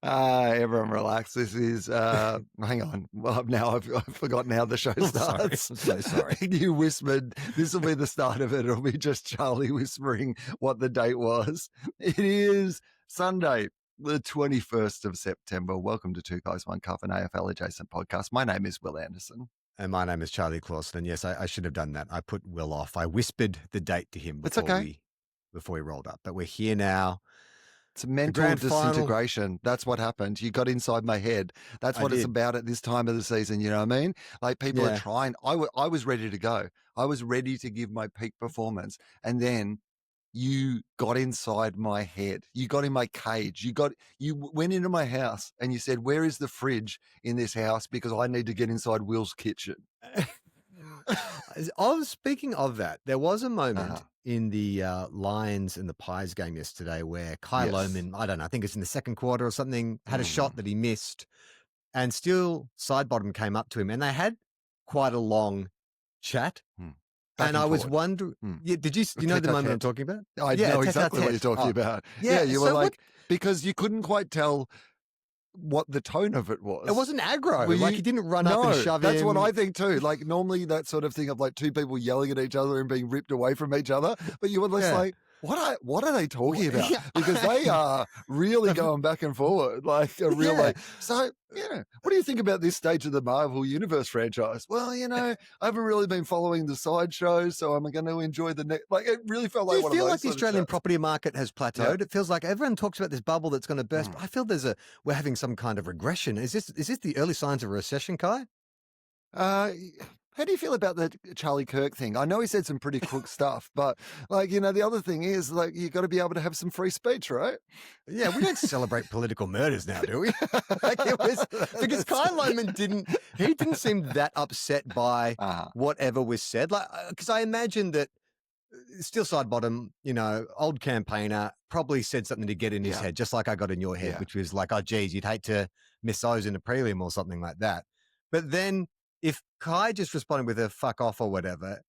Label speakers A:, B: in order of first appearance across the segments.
A: Everyone relax. This is, hang on. Well, now I've forgotten how the show
B: Sorry.
A: starts.
B: I'm so sorry.
A: You whispered, this will be the start of it. It'll be just Charlie whispering what the date was. It is Sunday, the 21st of September. Welcome to Two Guys, One Cup, an AFL adjacent podcast. My name is Will Anderson.
B: And my name is Charlie Clausen. And yes, I should have done that. I put Will off. I whispered the date to him
A: It's
B: before
A: okay.
B: we rolled up. But we're here now.
A: It's mental
B: grand final.
A: disintegration. That's what happened. You got inside my head. That's
B: I
A: what it's
B: did.
A: about at this time of the season. You know what I mean? Like people are
B: Yeah.
A: trying. I was ready to go. I was ready to give my peak performance. And then you got inside my head. You got in my cage. You went into my house and you said, where is the fridge in this house? Because I need to get inside Will's kitchen.
B: Speaking of that, there was a moment in the Lions and the Pies game yesterday where Kai Lohmann, I don't know, I think it's in the second quarter or something, had a shot that he missed, and still Sidebottom came up to him, and they had quite a long chat. And I was wondering, did you know the moment I'm talking about?
A: I know exactly what you're talking about. Yeah, you were like, because you couldn't quite tell what the tone of it was.
B: It wasn't aggro. Like he didn't run up and shove
A: that's
B: him.
A: what I think too. Like normally that sort of thing of like two people yelling at each other and being ripped away from each other. But you were just like, what are they talking about? Because they are really going back and forward. Like a real like, so yeah. What do you think about this stage of the Marvel Universe franchise? Well, you know, I haven't really been following the sideshows, so I'm going to enjoy the next. Like it really felt like.
B: Do you feel like the Australian property market has plateaued?
A: Yeah.
B: It feels like everyone talks about this bubble that's going to burst. I feel we're having some kind of regression. Is this the early signs of a recession, Kai?
A: How do you feel about the Charlie Kirk thing? I know he said some pretty crook stuff, but like, you know, the other thing is like, you got to be able to have some free speech, right?
B: Yeah, we don't celebrate political murders now, do we? Because Kai Lohmann didn't seem that upset by whatever was said. Like, because I imagine that Steel Sidebottom, you know, old campaigner, probably said something to get in his head, just like I got in your head, which was like, oh, geez, you'd hate to miss those in a prelim or something like that. But then if Kai just responded with a fuck off or whatever,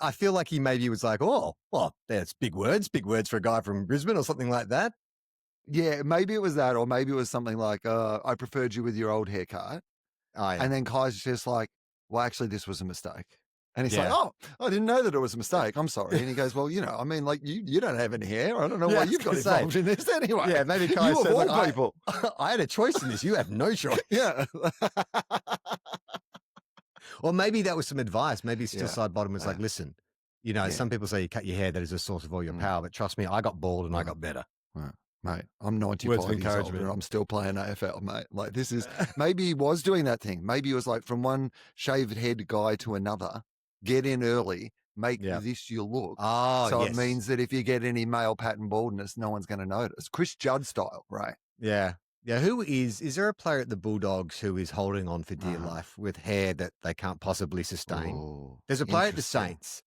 B: I feel like he maybe was like, oh, well, that's big words for a guy from Brisbane or something like that.
A: Yeah, maybe it was that, or maybe it was something like, I preferred you with your old haircut.
B: Oh, yeah.
A: And then Kai's just like, well, actually, this was a mistake. And he's like, oh, I didn't know that it was a mistake. I'm sorry. And he goes, well, you know, I mean, like, you don't have any hair. I don't know why you've got involved in this anyway.
B: Yeah, maybe Kai said,
A: of all people.
B: I had a choice in this. You have no choice.
A: Yeah.
B: Or maybe that was some advice. Maybe Steel Sidebottom was like, listen, you know, some people say you cut your hair, that is a source of all your power. But trust me, I got bald and I got better.
A: Mate, I'm 95 years old and I'm still playing AFL, mate. Like this is, maybe he was doing that thing. Maybe it was like from one shaved head guy to another, get in early, make this your look.
B: Oh,
A: so it means that if you get any male pattern baldness, no one's going to notice. Chris Judd style, right?
B: Yeah. Yeah. Is there a player at the Bulldogs who is holding on for dear life with hair that they can't possibly sustain? There's a player at the Saints.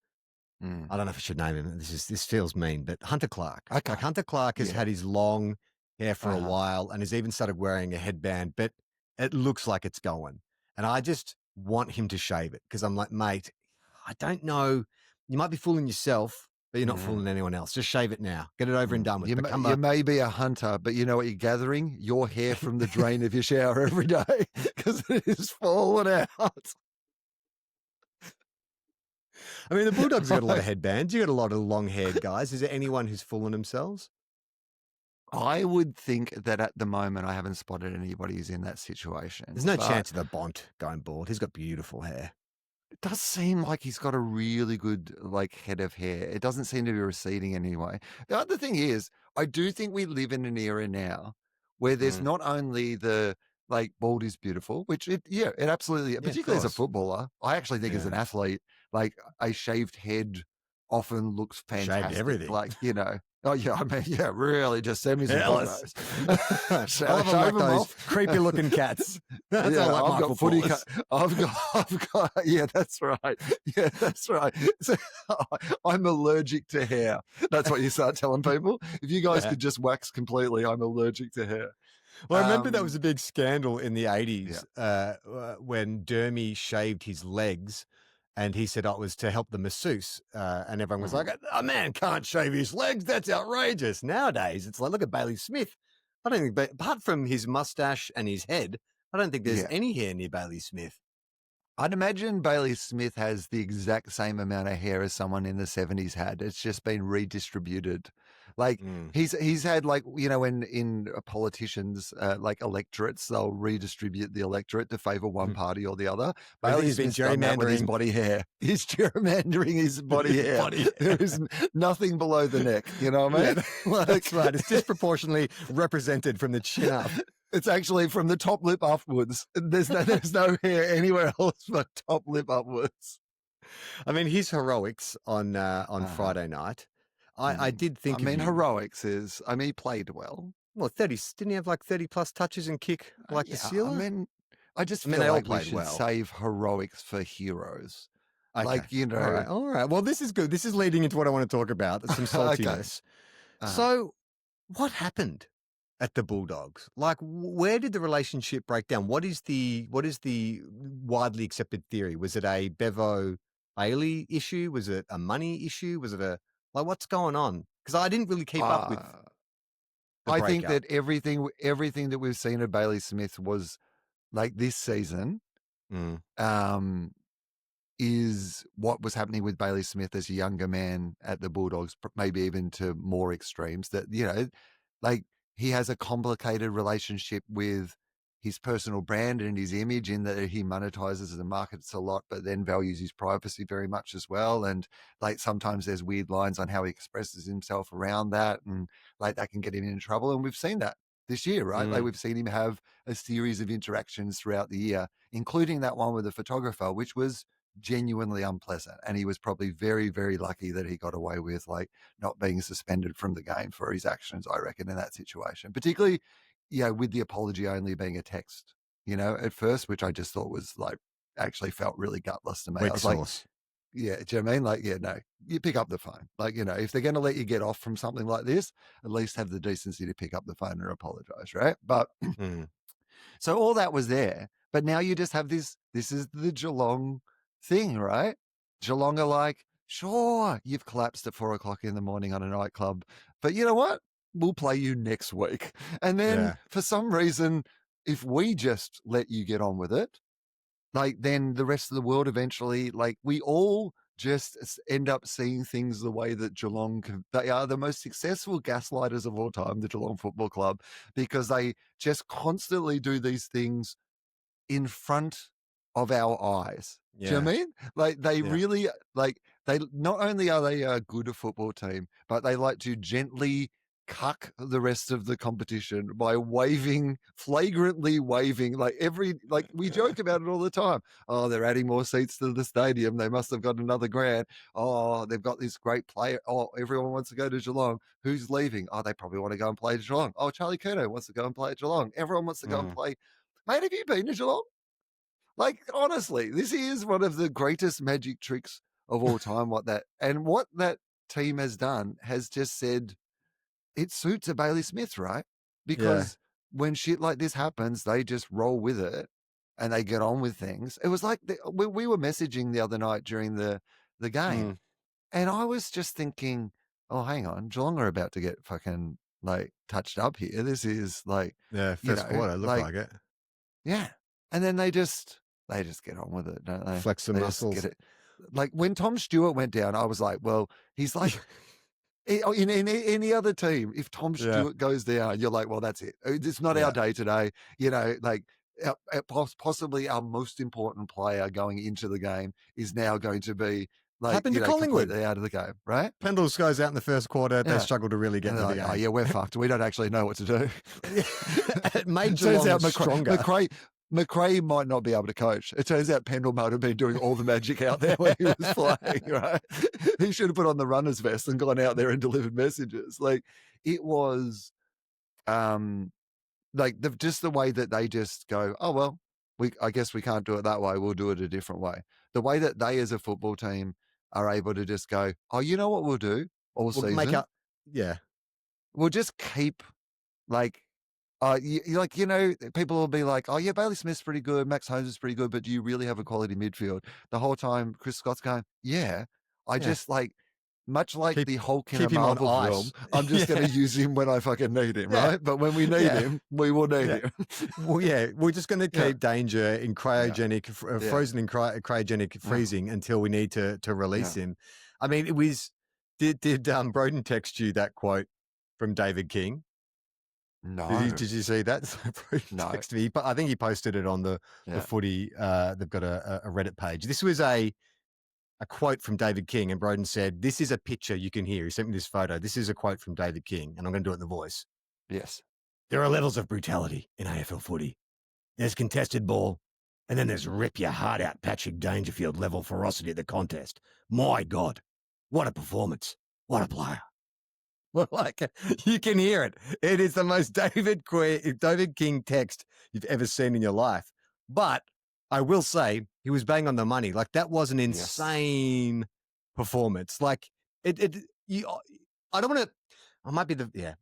B: I don't know if I should name him. This feels mean, but Hunter Clark.
A: Okay.
B: Like Hunter Clark has had his long hair for a while and has even started wearing a headband, but it looks like it's going. And I just want him to shave it because I'm like, mate, I don't know. You might be fooling yourself, but you're not fooling anyone else. Just shave it now. Get it over and done with.
A: You may be a hunter, but you know what you're gathering? Your hair from the drain of your shower every day because it is falling out.
B: I mean, the Bulldogs got a lot of headbands. You got a lot of long-haired guys. Is there anyone who's fooling themselves?
A: I would think that at the moment I haven't spotted anybody who's in that situation.
B: There's no chance of the Bont going bald. He's got beautiful hair.
A: It does seem like he's got a really good like head of hair. It doesn't seem to be receding anyway. The other thing is, I do think we live in an era now where there's not only the like bald is beautiful, which it absolutely, particularly as a footballer. I actually think as an athlete, like a shaved head often looks fantastic.
B: Shaved everything.
A: Like, you know. Oh yeah, I mean, really, just send me some photos.
B: I love those creepy looking cats. That's all like
A: I've got footy. I've got. Yeah, that's right. Yeah, that's right. So, I'm allergic to hair. That's what you start telling people. If you guys could just wax completely, I'm allergic to hair.
B: Well, I remember that was a big scandal in the 80s when Dermy shaved his legs. And he said, oh, it was to help the masseuse. And everyone was
A: Mhm.
B: like, a man can't shave his legs. That's outrageous. Nowadays, it's like, look at Bailey Smith. I don't think, but apart from his mustache and his head, I don't think there's
A: Yeah.
B: any hair near Bailey Smith.
A: I'd imagine Bailey Smith has the exact same amount of hair as someone in the 70s had. It's just been redistributed. Like he's had, like, you know, when in politicians, like electorates, they'll redistribute the electorate to favor one party or the other.
B: I think
A: Bailey
B: he's been
A: Smith's done that with his
B: gerrymandering.
A: body hair. He's gerrymandering his body hair. There is nothing below the neck. You know what I mean?
B: Yeah, that's right. It's disproportionately represented from the chin up.
A: It's actually from the top lip upwards. There's no hair anywhere else but top lip upwards.
B: I mean, his heroics on Friday night. I did think.
A: I mean, heroics is. I mean, he played well.
B: Well, 30. Didn't he have like 30 plus touches and kick like the Sealer?
A: I mean, I just feel
B: they all
A: like we
B: played
A: should
B: well.
A: save heroics for heroes.
B: Okay.
A: Like, you know.
B: All right. Well, this is good. This is leading into what I want to talk about. Some saltiness. So, what happened at the Bulldogs? Like, where did the relationship break down? What is the widely accepted theory? Was it a Bevo Bailey issue? Was it a money issue? Was it what's going on? Because I didn't really keep up with.
A: I think that everything that we've seen of Bailey Smith was like this season. Is what was happening with Bailey Smith as a younger man at the Bulldogs, maybe even to more extremes, that, you know, like he has a complicated relationship with his personal brand and his image, in that he monetizes and markets a lot, but then values his privacy very much as well. And like sometimes there's weird lines on how he expresses himself around that, and like that can get him in trouble. And we've seen that this year, right? Like we've seen him have a series of interactions throughout the year, including that one with the photographer, which was genuinely unpleasant. And he was probably very, very lucky that he got away with like not being suspended from the game for his actions, I reckon, in that situation, particularly, you know, with the apology only being a text, you know, at first, which I just thought was like, actually felt really gutless to me. I was like, yeah, do you know what I mean? Like, yeah, no, you pick up the phone. Like, you know, if they're going to let you get off from something like this, at least have the decency to pick up the phone and apologize, right? But so all that was there, but now you just have this is the Geelong thing, right? Geelong are like, sure, you've collapsed at 4 o'clock in the morning on a nightclub, but you know what? We'll play you next week. And then for some reason, if we just let you get on with it, like then the rest of the world eventually, like we all just end up seeing things the way that Geelong, they are the most successful gaslighters of all time, the Geelong Football Club, because they just constantly do these things in front of our eyes. Do you know what I mean? Like they really, like they, not only are they a good football team, but they like to gently cuck the rest of the competition by flagrantly waving, like we joke about it all the time. Oh, they're adding more seats to the stadium. They must have got another grant. Oh, they've got this great player. Oh, everyone wants to go to Geelong. Who's leaving? Oh, they probably want to go and play at Geelong. Oh, Charlie Curnow wants to go and play at Geelong. Everyone wants to go and play. Mate, have you been to Geelong? Like, honestly, this is one of the greatest magic tricks of all time. What that team has done has just said, it suits a Bailey Smith, right? Because when shit like this happens, they just roll with it and they get on with things. It was like we were messaging the other night during the game, and I was just thinking, oh, hang on, Geelong are about to get fucking like touched up here. This is like,
B: first quarter looked like it.
A: Yeah, and then they just get on with it, don't they?
B: Flex the muscles.
A: Get it. Like when Tom Stewart went down, I was like, well, he's like. In any other team, if Tom Stewart goes down, you're like, well, that's it. It's not our day today. You know, like possibly our most important player going into the game is now going to be like,
B: happened to Collingwood,
A: completely out of the game, right?
B: Pendles goes out in the first quarter. They struggle to really get into the game.
A: Oh, yeah, we're fucked. We don't actually know what to do.
B: It made Geelong stronger.
A: McRae might not be able to coach. It turns out Pendle might have been doing all the magic out there when he was playing, right? He should have put on the runner's vest and gone out there and delivered messages. Like, it was like just the way that they just go, oh, well, I guess we can't do it that way. We'll do it a different way. The way that they as a football team are able to just go, oh, you know what we'll do all season?
B: We'll just
A: keep like People will be like, "Oh yeah, Bailey Smith's pretty good, Max Holmes is pretty good, but do you really have a quality midfield?" The whole time, Chris Scott's going, "Yeah, I
B: Yeah.
A: just like." Much like
B: Keep
A: the Hulk in a
B: keep him on
A: Marvel
B: ice.
A: film, I'm just going
B: Yeah.
A: to use him when I fucking need him,
B: Yeah.
A: right? But when we need
B: Yeah.
A: him, we will need
B: Yeah.
A: him.
B: Well, yeah, we're just going to
A: Yeah.
B: keep Danger in cryogenic,
A: Yeah.
B: frozen in cryogenic freezing until we need to release him. I mean, it was. Did Broden text you that quote from David King?
A: No.
B: Did you see that? So Broden
A: No.
B: texted me, but I think he posted it on the footy. They've got a Reddit page. This was a quote from David King, and Broden said, "This is a picture you can hear." He sent me this photo. This is a quote from David King, and I'm going to do it in the voice.
A: Yes.
B: There are levels of brutality in AFL footy. There's contested ball, and then there's rip your heart out Patrick Dangerfield level ferocity of the contest. My God, what a performance. What a player. Well, you can hear it. It is the most David King text you've ever seen in your life. But I will say he was bang on the money. Like, that was an insane performance. Like, I don't want to. I might be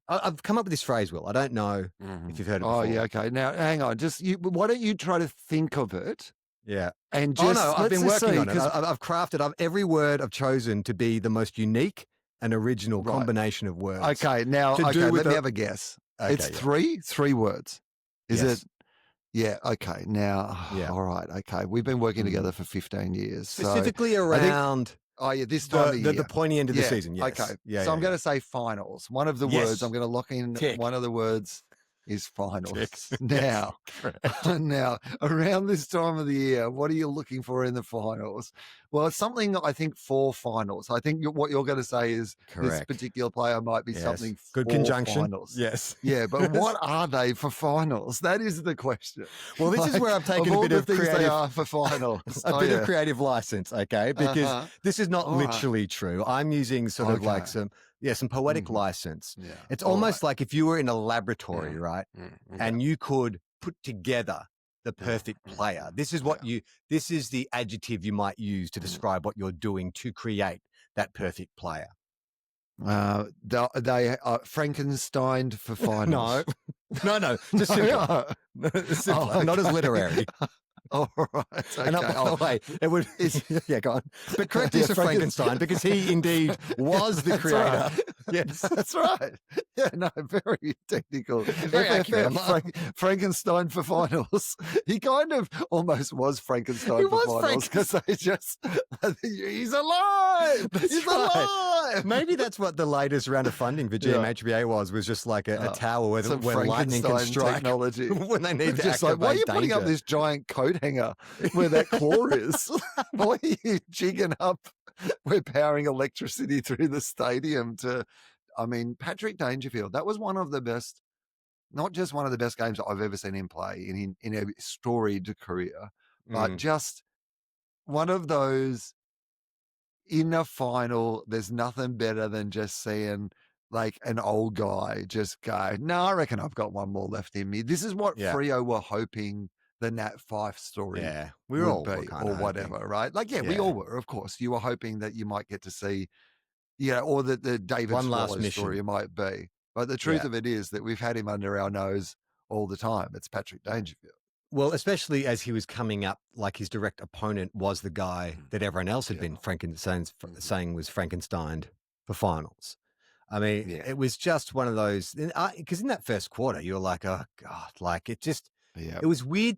B: I've come up with this phrase, Will. I don't know if you've heard it before.
A: Oh, yeah, okay. Now, hang on. Why don't you try to think of it?
B: Yeah.
A: And just,
B: I've been working on it. I've crafted every word I've chosen to be the most unique and original combination of words.
A: Okay, now, let me have a guess. Okay, it's three words. Is it? Yeah, okay. Now, all right, okay. We've been working together for 15 years.
B: Specifically around...
A: this time of year.
B: The pointy end of the season, yes.
A: Okay,
B: yeah,
A: so I'm going to say finals. One of the words, I'm going to lock in one of the words is finals. Now, around this time of the year, what are you looking for in the finals? Well, it's something I think for finals. I think what you're going to say is this particular player might be something for
B: conjunction.
A: Finals.
B: Yes.
A: Yeah, but what are they for finals? That is the question.
B: Well, this is where I've taken a bit of creative...
A: they are for finals.
B: a bit of creative license, okay? Because this is not literally true. I'm using sort of like some poetic license. Yeah. It's almost like if you were in a laboratory, right? And you could put together the perfect player. This is this is the adjective you might use to describe what you're doing to create that perfect player.
A: They are Frankenstein for finals.
B: No, just simpler. Not as literary.
A: All right. Okay.
B: And by the way, it would. Go on. But correct use of Frankenstein, because he indeed was the creator.
A: Right. Yes, that's right. Yeah, no, very technical.
B: Very accurate.
A: Frankenstein for finals. He kind of almost was Frankenstein for finals because they just, he's alive. He's alive.
B: Maybe that's what the latest round of funding for GMHBA was just like a tower where lightning can strike
A: technology
B: when they need to
A: just
B: activate
A: why are you
B: danger.
A: putting up this giant coat hanger where that claw is? Why are you jigging up? We're powering electricity through the stadium Patrick Dangerfield, that was one of the best, not just one of the best games I've ever seen him play in a storied career, but just one of those in a final, there's nothing better than just seeing like an old guy just go, no, I reckon I've got one more left in me. This is what Freo were hoping the Nat Fyfe story
B: we were all
A: be, or whatever, right? Like, we all were, of course. You were hoping that you might get to see, or that the David Swallow story might be. But the truth of it is that we've had him under our nose all the time. It's Patrick Dangerfield.
B: Well, especially as he was coming up, like his direct opponent was the guy that everyone else had been saying was Frankenstein for finals. I mean, it was just one of those, because in that first quarter, you were like, oh God, like it just, it was weird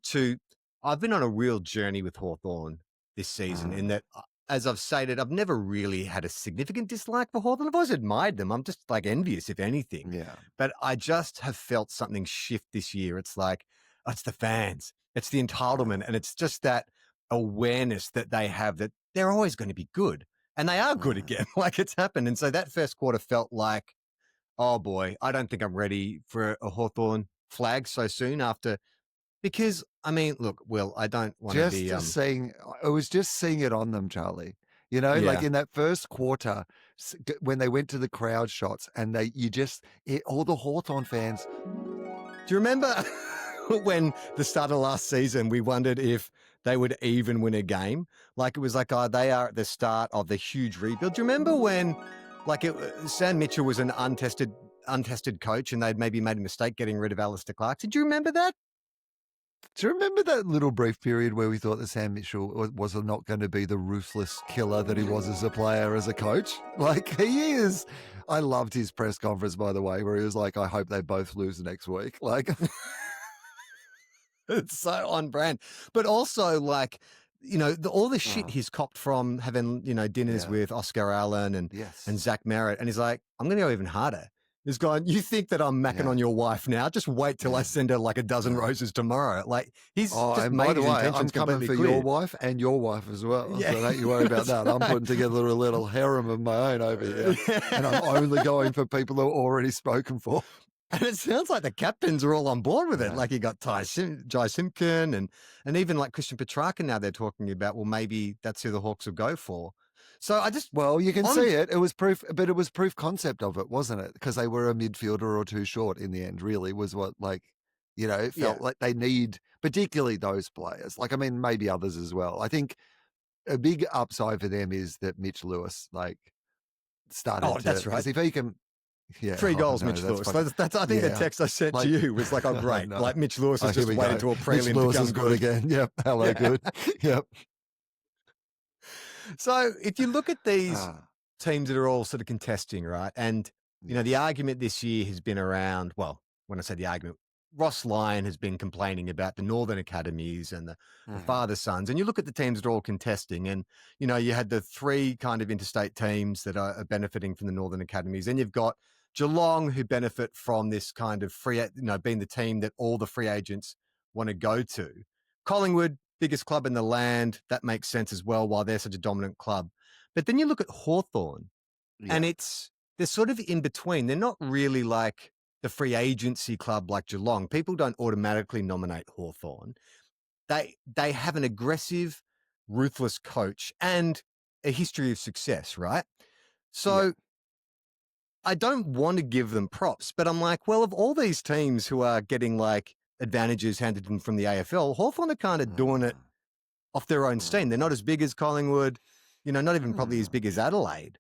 B: I've been on a real journey with Hawthorn this season in that, as I've stated, I've never really had a significant dislike for Hawthorn. I've always admired them. I'm just like envious, if anything.
A: Yeah.
B: But I just have felt something shift this year. It's like, it's the fans, it's the entitlement, and it's just that awareness that they have that they're always going to be good. And they are good again, like it's happened. And so that first quarter felt like, oh boy, I don't think I'm ready for a Hawthorn flag so soon after. Because, I mean, look, Will, I don't want to be...
A: I was just seeing it on them, Charlie. Like in that first quarter, when they went to the crowd shots and all the Hawthorn fans...
B: Do you remember when the start of last season, we wondered if they would even win a game? Like, it was like, they are at the start of the huge rebuild. Do you remember when, Sam Mitchell was an untested untested coach and they'd maybe made a mistake getting rid of Alistair Clark. Did you remember that?
A: Do you remember that little brief period where we thought that Sam Mitchell was not going to be the ruthless killer that he was as a player, as a coach? Like, he is. I loved his press conference, by the way, where he was like, I hope they both lose next week. Like,
B: it's so on brand. But also, like, all the shit he's copped from having, dinners with Oscar Allen and Zach Merritt. And he's like, I'm going to go even harder. He's going, you think that I'm macking on your wife now? Just wait till I send her like a dozen roses tomorrow. Like, he's just
A: and
B: made
A: by the
B: his
A: way,
B: intentions
A: I'm coming
B: completely
A: for
B: clear.
A: your wife and your wife as well. So don't you worry about that. I'm putting together a little harem of my own over here. And I'm only going for people who are already spoken for.
B: And it sounds like the captains are all on board with it. Like you got Jai Simpkin and even like Christian Petrarca now they're talking about, well, maybe that's who the Hawks will go for. So
A: you can see it. It was proof, but it was proof concept of it, wasn't it? Because they were a midfielder or two short in the end, really, was what, like, it felt like they need, particularly those players. Like, I mean, maybe others as well. I think a big upside for them is that Mitch Lewis, like, started to.
B: That's right.
A: Because if he can. Yeah,
B: 3 goals, Mitch Lewis. That's I think the text I sent to you was like, oh, great. No. Like, Mitch Lewis has just waited to a prelim
A: Mitch Lewis
B: to
A: is good again. Yep. Hello, good. Yep.
B: So if you look at these teams that are all sort of contesting, right? And, the argument this year has been around, well, when I say the argument, Ross Lyon has been complaining about the Northern Academies and the father sons. And you look at the teams that are all contesting and, you had the 3 kind of interstate teams that are benefiting from the Northern Academies. Then you've got Geelong who benefit from this kind of being the team that all the free agents want to go to. Collingwood, biggest club in the land, that makes sense as well, while they're such a dominant club. But then you look at Hawthorn, and they're sort of in between. They're not really like the free agency club like Geelong. People don't automatically nominate Hawthorn. They have an aggressive, ruthless coach and a history of success, right? So I don't want to give them props, but I'm like, well, of all these teams who are getting like advantages handed to them from the AFL, Hawthorn are kind of doing it off their own steam. They're not as big as Collingwood, not even probably as big as Adelaide,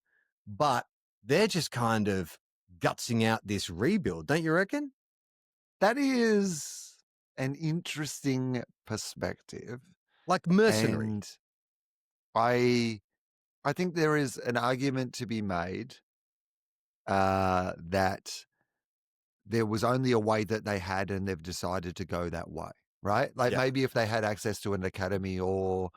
B: but they're just kind of gutsing out this rebuild, don't you reckon?
A: That is an interesting perspective.
B: Like mercenary.
A: And I think there is an argument to be made that there was only a way that they had and they've decided to go that way, right? Like maybe if they had access to an academy or,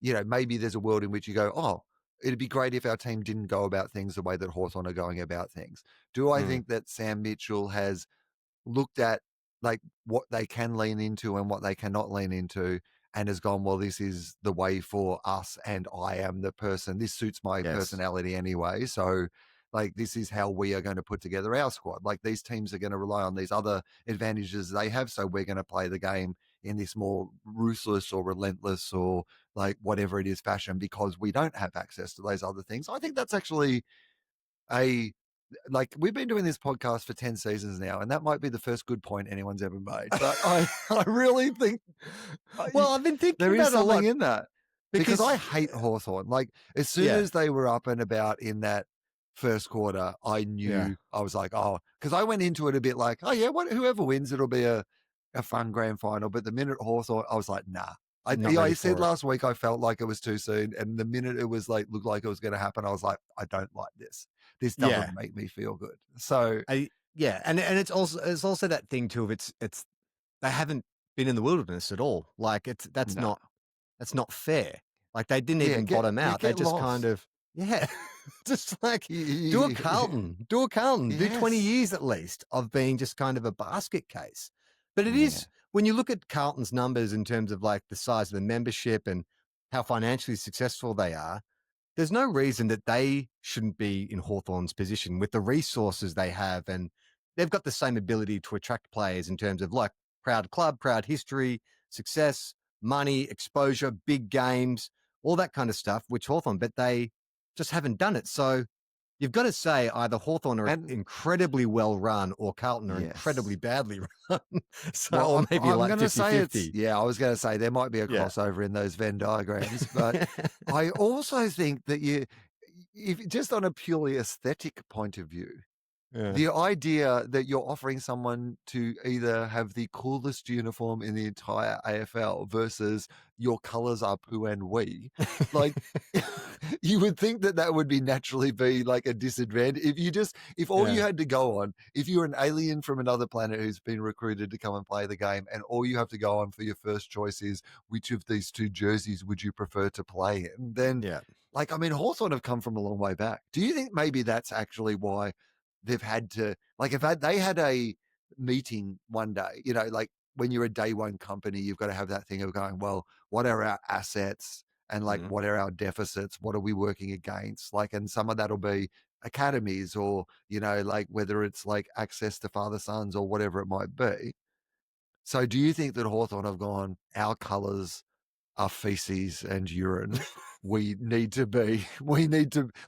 A: maybe there's a world in which you go, oh, it'd be great if our team didn't go about things the way that Hawthorn are going about things. Do I think that Sam Mitchell has looked at like what they can lean into and what they cannot lean into and has gone, well, this is the way for us and I am the person. This suits my personality anyway. So like, this is how we are going to put together our squad. Like, these teams are going to rely on these other advantages they have. So we're going to play the game in this more ruthless or relentless or like whatever it is fashion because we don't have access to those other things. I think that's actually we've been doing this podcast for 10 seasons now, and that might be the first good point anyone's ever made. But I really think,
B: I've been thinking
A: there
B: about
A: is something
B: a lot
A: in that because I hate Hawthorn. Like, as soon as they were up and about in that first quarter, I knew I was like, oh, because I went into it a bit like, oh yeah, whoever wins, it'll be a fun grand final. But the minute Hawthorn, I was like, nah. I said last week I felt like it was too soon, and the minute it was like looked like it was going to happen, I was like, I don't like this. This doesn't make me feel good. So
B: and it's also that thing too of it's they haven't been in the wilderness at all. Like that's not fair. Like they didn't even bottom out. They just kind of just like do a Carlton, do 20 years at least of being just kind of a basket case. But it is, when you look at Carlton's numbers in terms of like the size of the membership and how financially successful they are, there's no reason that they shouldn't be in Hawthorn's position with the resources they have. And they've got the same ability to attract players in terms of like proud club, proud history, success, money, exposure, big games, all that kind of stuff, which Hawthorn, but they just haven't done it. So you've got to say either Hawthorn are incredibly well run or Carlton are incredibly badly run. So or maybe I'm like 50-50.
A: I was going to say there might be a crossover in those Venn diagrams, but I also think that if just on a purely aesthetic point of view,
B: Yeah.
A: The idea that you're offering someone to either have the coolest uniform in the entire AFL versus your colors are poo and wee, like you would think that that would be naturally be like a disadvantage. If all you
B: Yeah.
A: had to go on, if you're an alien from another planet who's been recruited to come and play the game, and all you have to go on for your first choice is which of these two jerseys would you prefer to play in, then
B: Yeah.
A: like, I mean, Hawthorn have come from a long way back. Do you think maybe that's actually why they've had to, like, they had a meeting one day, like when you're a day one company, you've got to have that thing of going, well, what are our assets and like
B: Mhm.
A: what are our deficits? What are we working against? Like, and some of that'll be academies or, like whether it's like access to father sons or whatever it might be. So do you think that Hawthorn have gone, our colors are feces and urine? We need to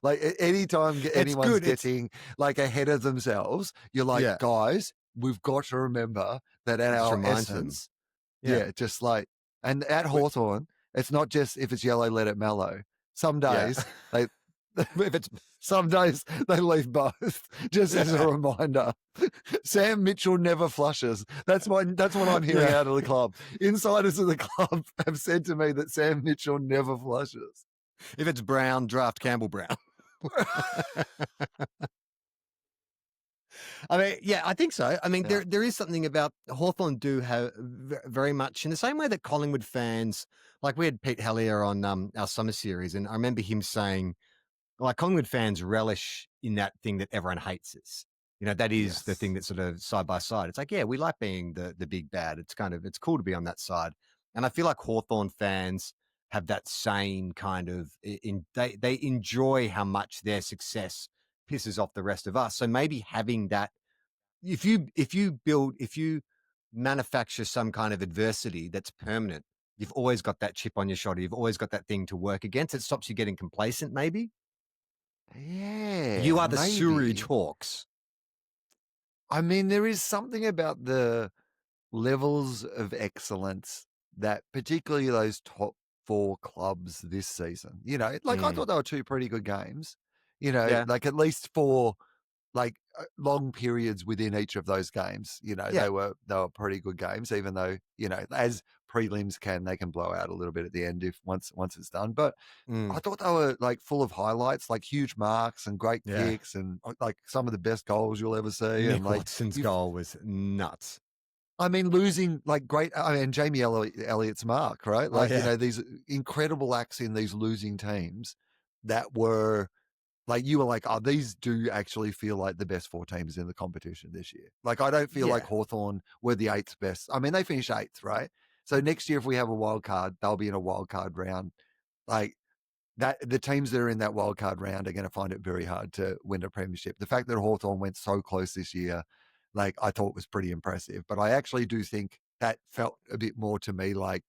A: like anytime
B: It's
A: anyone's
B: good. It's
A: getting like ahead of themselves, you're like,
B: yeah.
A: guys, we've got to remember that at
B: It just
A: our
B: reminds them.
A: essence,
B: Yeah.
A: yeah, just like, and at
B: We
A: Hawthorn, it's not just if it's yellow, let it mellow. Some
B: yeah.
A: days they, if it's some days they leave both, just as a
B: Yeah.
A: reminder. Sam Mitchell never flushes. That's what I'm hearing
B: Yeah.
A: out of the club. Insiders of the club have said to me that Sam Mitchell never flushes.
B: If it's brown, draft Campbell Brown. I mean, yeah, I think so. I mean,
A: Yeah.
B: there is something about Hawthorn do have very much in the same way that Collingwood fans, like we had Pete Hellier on our summer series, and I remember him saying, like Collingwood fans relish in that thing that everyone hates us. That is the thing
A: Yes.
B: that's sort of side by side. It's like, yeah, we like being the big bad. It's cool to be on that side. And I feel like Hawthorn fans have that same kind of they enjoy how much their success pisses off the rest of us. So maybe having that, if you manufacture some kind of adversity that's permanent, you've always got that chip on your shoulder. You've always got that thing to work against. It stops you getting complacent, maybe. You
A: Yeah,
B: are the sewerage
A: maybe.
B: hawks.
A: I mean, there is something about the levels of excellence that particularly those top four clubs this season, like I
B: Mm.
A: thought they were two pretty good games,
B: Yeah.
A: like at least for like long periods within each of those games,
B: Yeah.
A: they were pretty good games, even though, as prelims they can blow out a little bit at the end if once it's done. But I
B: Mm.
A: thought they were like full of highlights, like huge marks and great
B: Yeah.
A: kicks and like some of the best goals you'll ever see. And
B: Nick
A: like
B: Watson's
A: you
B: goal was nuts.
A: I mean, losing like great, I mean, Jamie Elliott's mark, right?
B: Oh
A: Like,
B: yeah.
A: these incredible acts in these losing teams that were like, you were like, oh, these do actually feel like the best four teams in the competition this year. Like, I don't feel like
B: Yeah.
A: Hawthorn were the eighth best. I mean, they finished eighth, right? So next year, if we have a wild card, they'll be in a wild card round. Like, that the teams that are in that wild card round are going to find it very hard to win a premiership. The fact that Hawthorn went so close this year, like I thought was pretty impressive. But I actually do think that felt a bit more to me like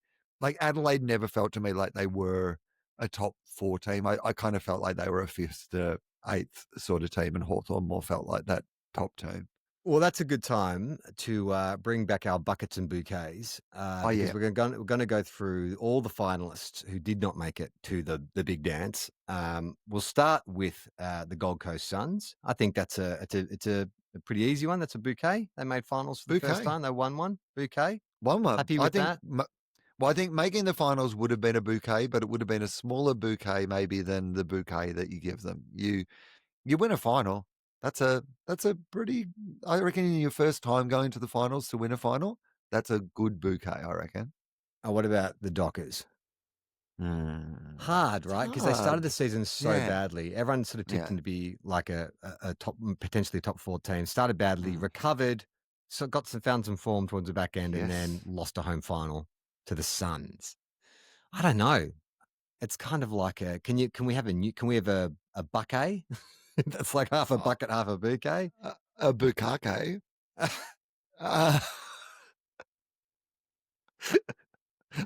A: Adelaide never felt to me like they were a top four team. I kind of felt like they were a fifth to eighth sort of team, and Hawthorn more felt like that top team.
B: Well, that's a good time to bring back our buckets and bouquets
A: Oh
B: because
A: yeah,
B: we're going to go through all the finalists who did not make it to the big dance. We'll start with the Gold Coast Suns. I think it's a pretty easy one. That's a bouquet. They made finals for the first
A: bouquet.
B: time. They won one bouquet.
A: One.
B: Happy
A: I
B: with
A: think.
B: that?
A: Well, I think making the finals would have been a bouquet, but it would have been a smaller bouquet maybe than the bouquet that you give them. You win a final. That's a pretty. I reckon in your first time going to the finals to win a final, that's a good bouquet. I reckon.
B: Oh, what about the Dockers? Hard,
A: It's
B: right? Because they started
A: hard.
B: the season so
A: Yeah,
B: badly. Everyone sort of tipped
A: yeah.
B: them to be like a top, potentially top four team. Started badly,
A: Mm,
B: recovered, so found some form towards the back end, and then
A: yes.
B: lost a home final to the Suns. I don't know. It's kind of like a can we have a bucket? That's like half a
A: Uh,
B: bucket, half a bouquet.
A: a bukkake. Uh,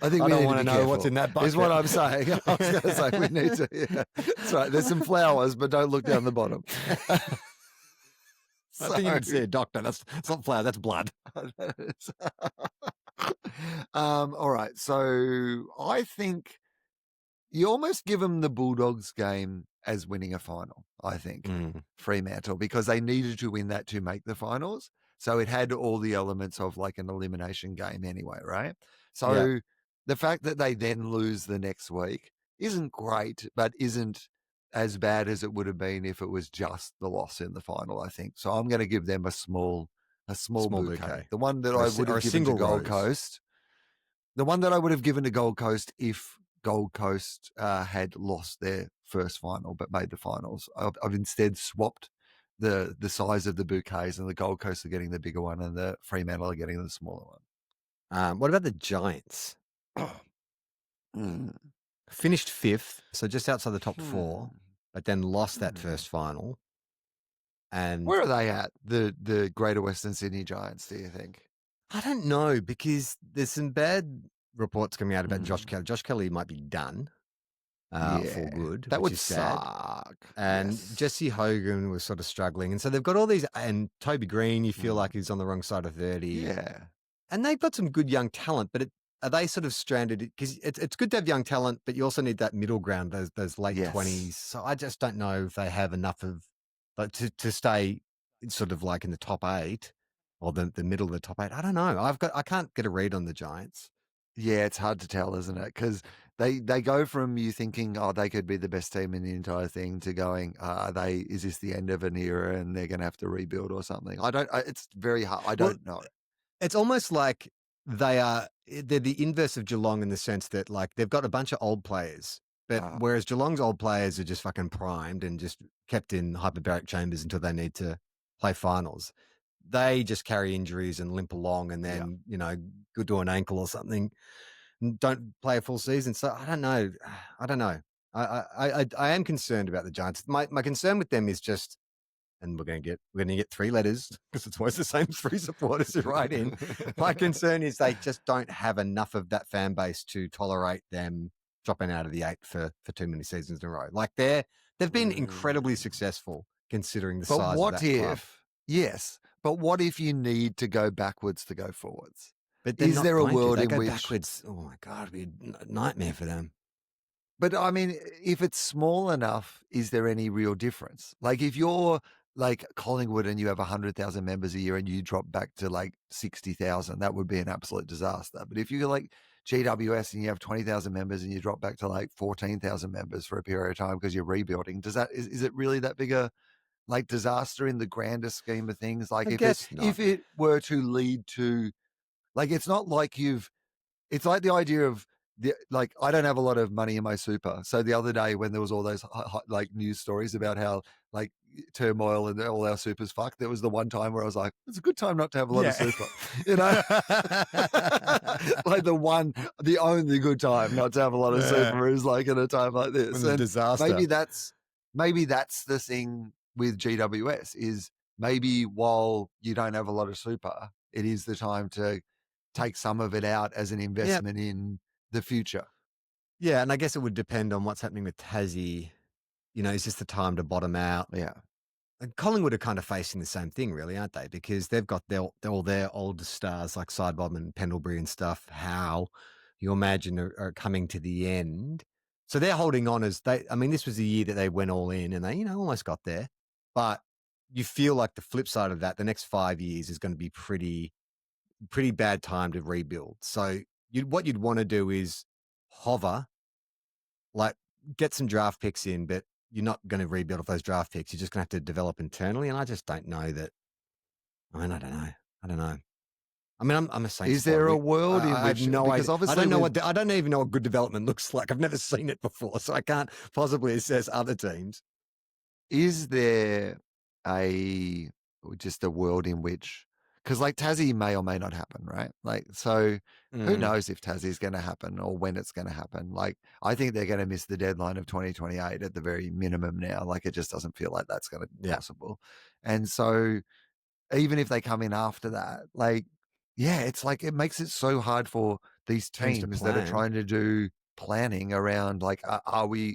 A: I think
B: I
A: we
B: don't
A: need to
B: want to
A: be
B: know what's
A: careful.
B: in that
A: Is what
B: bucket.
A: I'm saying. I was going to say we need to. Yeah, that's right. There's some flowers, but don't look down the bottom.
B: I think you
A: So
B: need to see a doctor. It's not flour, that's blood.
A: all right. So I think you almost give them the Bulldogs game as winning a final, I think,
B: Mm.
A: Fremantle, because they needed to win that to make the finals. So it had all the elements of like an elimination game anyway, right?
B: Yeah.
A: So the fact that they then lose the next week isn't great, but isn't as bad as it would have been if it was just the loss in the final, I think. So I'm going to give them a small
B: Small
A: bouquet.
B: bouquet.
A: The one that
B: Or
A: I would
B: a
A: have given to
B: single
A: Gold
B: rose.
A: Coast. The one that I would have given to Gold Coast if Gold Coast had lost their first final but made the finals. I've instead swapped the size of the bouquets, and the Gold Coast are getting the bigger one and the Fremantle are getting the smaller one.
B: What about the Giants?
A: Mm.
B: Finished 5th, so just outside the top 4,
A: Hmm.
B: but then lost that first final. And
A: Where are they at, the Greater Western Sydney Giants, do you think?
B: I don't know, because there's some bad reports coming out about Josh
A: Mm.
B: Kelly. Josh Kelly might be done for
A: Yeah,
B: good,
A: that
B: which
A: would
B: is sad.
A: suck.
B: And
A: Yes.
B: Jesse Hogan was sort of struggling. And so they've got all these, and Toby Green, you feel
A: Mm.
B: like he's on the wrong side of 30.
A: Yeah.
B: And they've got some good young talent, but are they sort of stranded? Because it's good to have young talent, but you also need that middle ground, those late
A: Yes.
B: 20s. So I just don't know if they have enough of, like, to stay sort of like in the top 8 or the middle of the top 8. I don't know. I can't get a read on the Giants.
A: Yeah, it's hard to tell, isn't it? Because they go from you thinking, oh, they could be the best team in the entire thing, to going, is this the end of an era and they're going to have to rebuild or something? It's very hard. I don't know.
B: It's almost like they're the inverse of Geelong, in the sense that, like, they've got a bunch of old players, but whereas Geelong's old players are just fucking primed and just kept in hyperbaric chambers until they need to play finals, they just carry injuries and limp along, and then good to an ankle or something, and don't play a full season. So I don't know. I don't know. I am concerned about the Giants. My concern with them is just, and we're going to get 3 letters, because it's always the same 3 supporters who write in. My concern is they just don't have enough of that fan base to tolerate them dropping out of the 8 for too many seasons in a row. Like, they've been incredibly successful considering the size of that club.
A: Yes, but what if you need to go backwards to go forwards?
B: But they're
A: Is
B: not
A: there a
B: going to.
A: world
B: They
A: in
B: go
A: which?
B: backwards. Oh my God, it'd be a nightmare for them.
A: But I mean, if it's small enough, is there any real difference? Like, if you're like Collingwood and you have 100,000 members a year and you drop back to like 60,000, that would be an absolute disaster. But if you're like GWS and you have 20,000 members and you drop back to like 14,000 members for a period of time because you're rebuilding, is it really that big a like disaster in the grander scheme of things? Like,
B: I guess not.
A: if it were to lead to, like, it's not like it's like the idea of like, I don't have a lot of money in my super. So the other day when there was all those like news stories about how like turmoil and all our supers fucked, there was the one time where I was like, it's a good time not to have a lot of super, like the only good time not to have a lot of super is like at a time like this.
B: It's a disaster.
A: Maybe that's the thing with GWS, is maybe while you don't have a lot of super, it is the time to take some of it out as an investment in the future.
B: Yeah, and I guess it would depend on what's happening with Tassie. Is this the time to bottom out?
A: Yeah.
B: And Collingwood are kind of facing the same thing, really, aren't they? Because they've got all their older stars like Sidebottom and Pendlebury and stuff. How you imagine are coming to the end. So they're holding on this was the year that they went all in and they, almost got there. But you feel like the flip side of that, the next 5 years is going to be pretty bad time to rebuild. So what you'd want to do is hover, like, get some draft picks in, but you're not going to rebuild off those draft picks. You're just going to have to develop internally. And I just don't know that. I mean, I don't know. I mean, I'm a Saints.
A: Is there a world in which?
B: I have no
A: because
B: idea.
A: obviously
B: I don't know I don't even know what good development looks like. I've never seen it before, so I can't possibly assess other teams.
A: Is there just a world in which, because like Tassie may or may not happen, right? Like, so who knows if Tassie is going to happen or when it's going to happen? Like, I think they're going to miss the deadline of 2028 at the very minimum now. Like, it just doesn't feel like that's going to be possible. And so even if they come in after that, like, yeah, it's like, it makes it so hard for these teams that are trying to do planning around, like,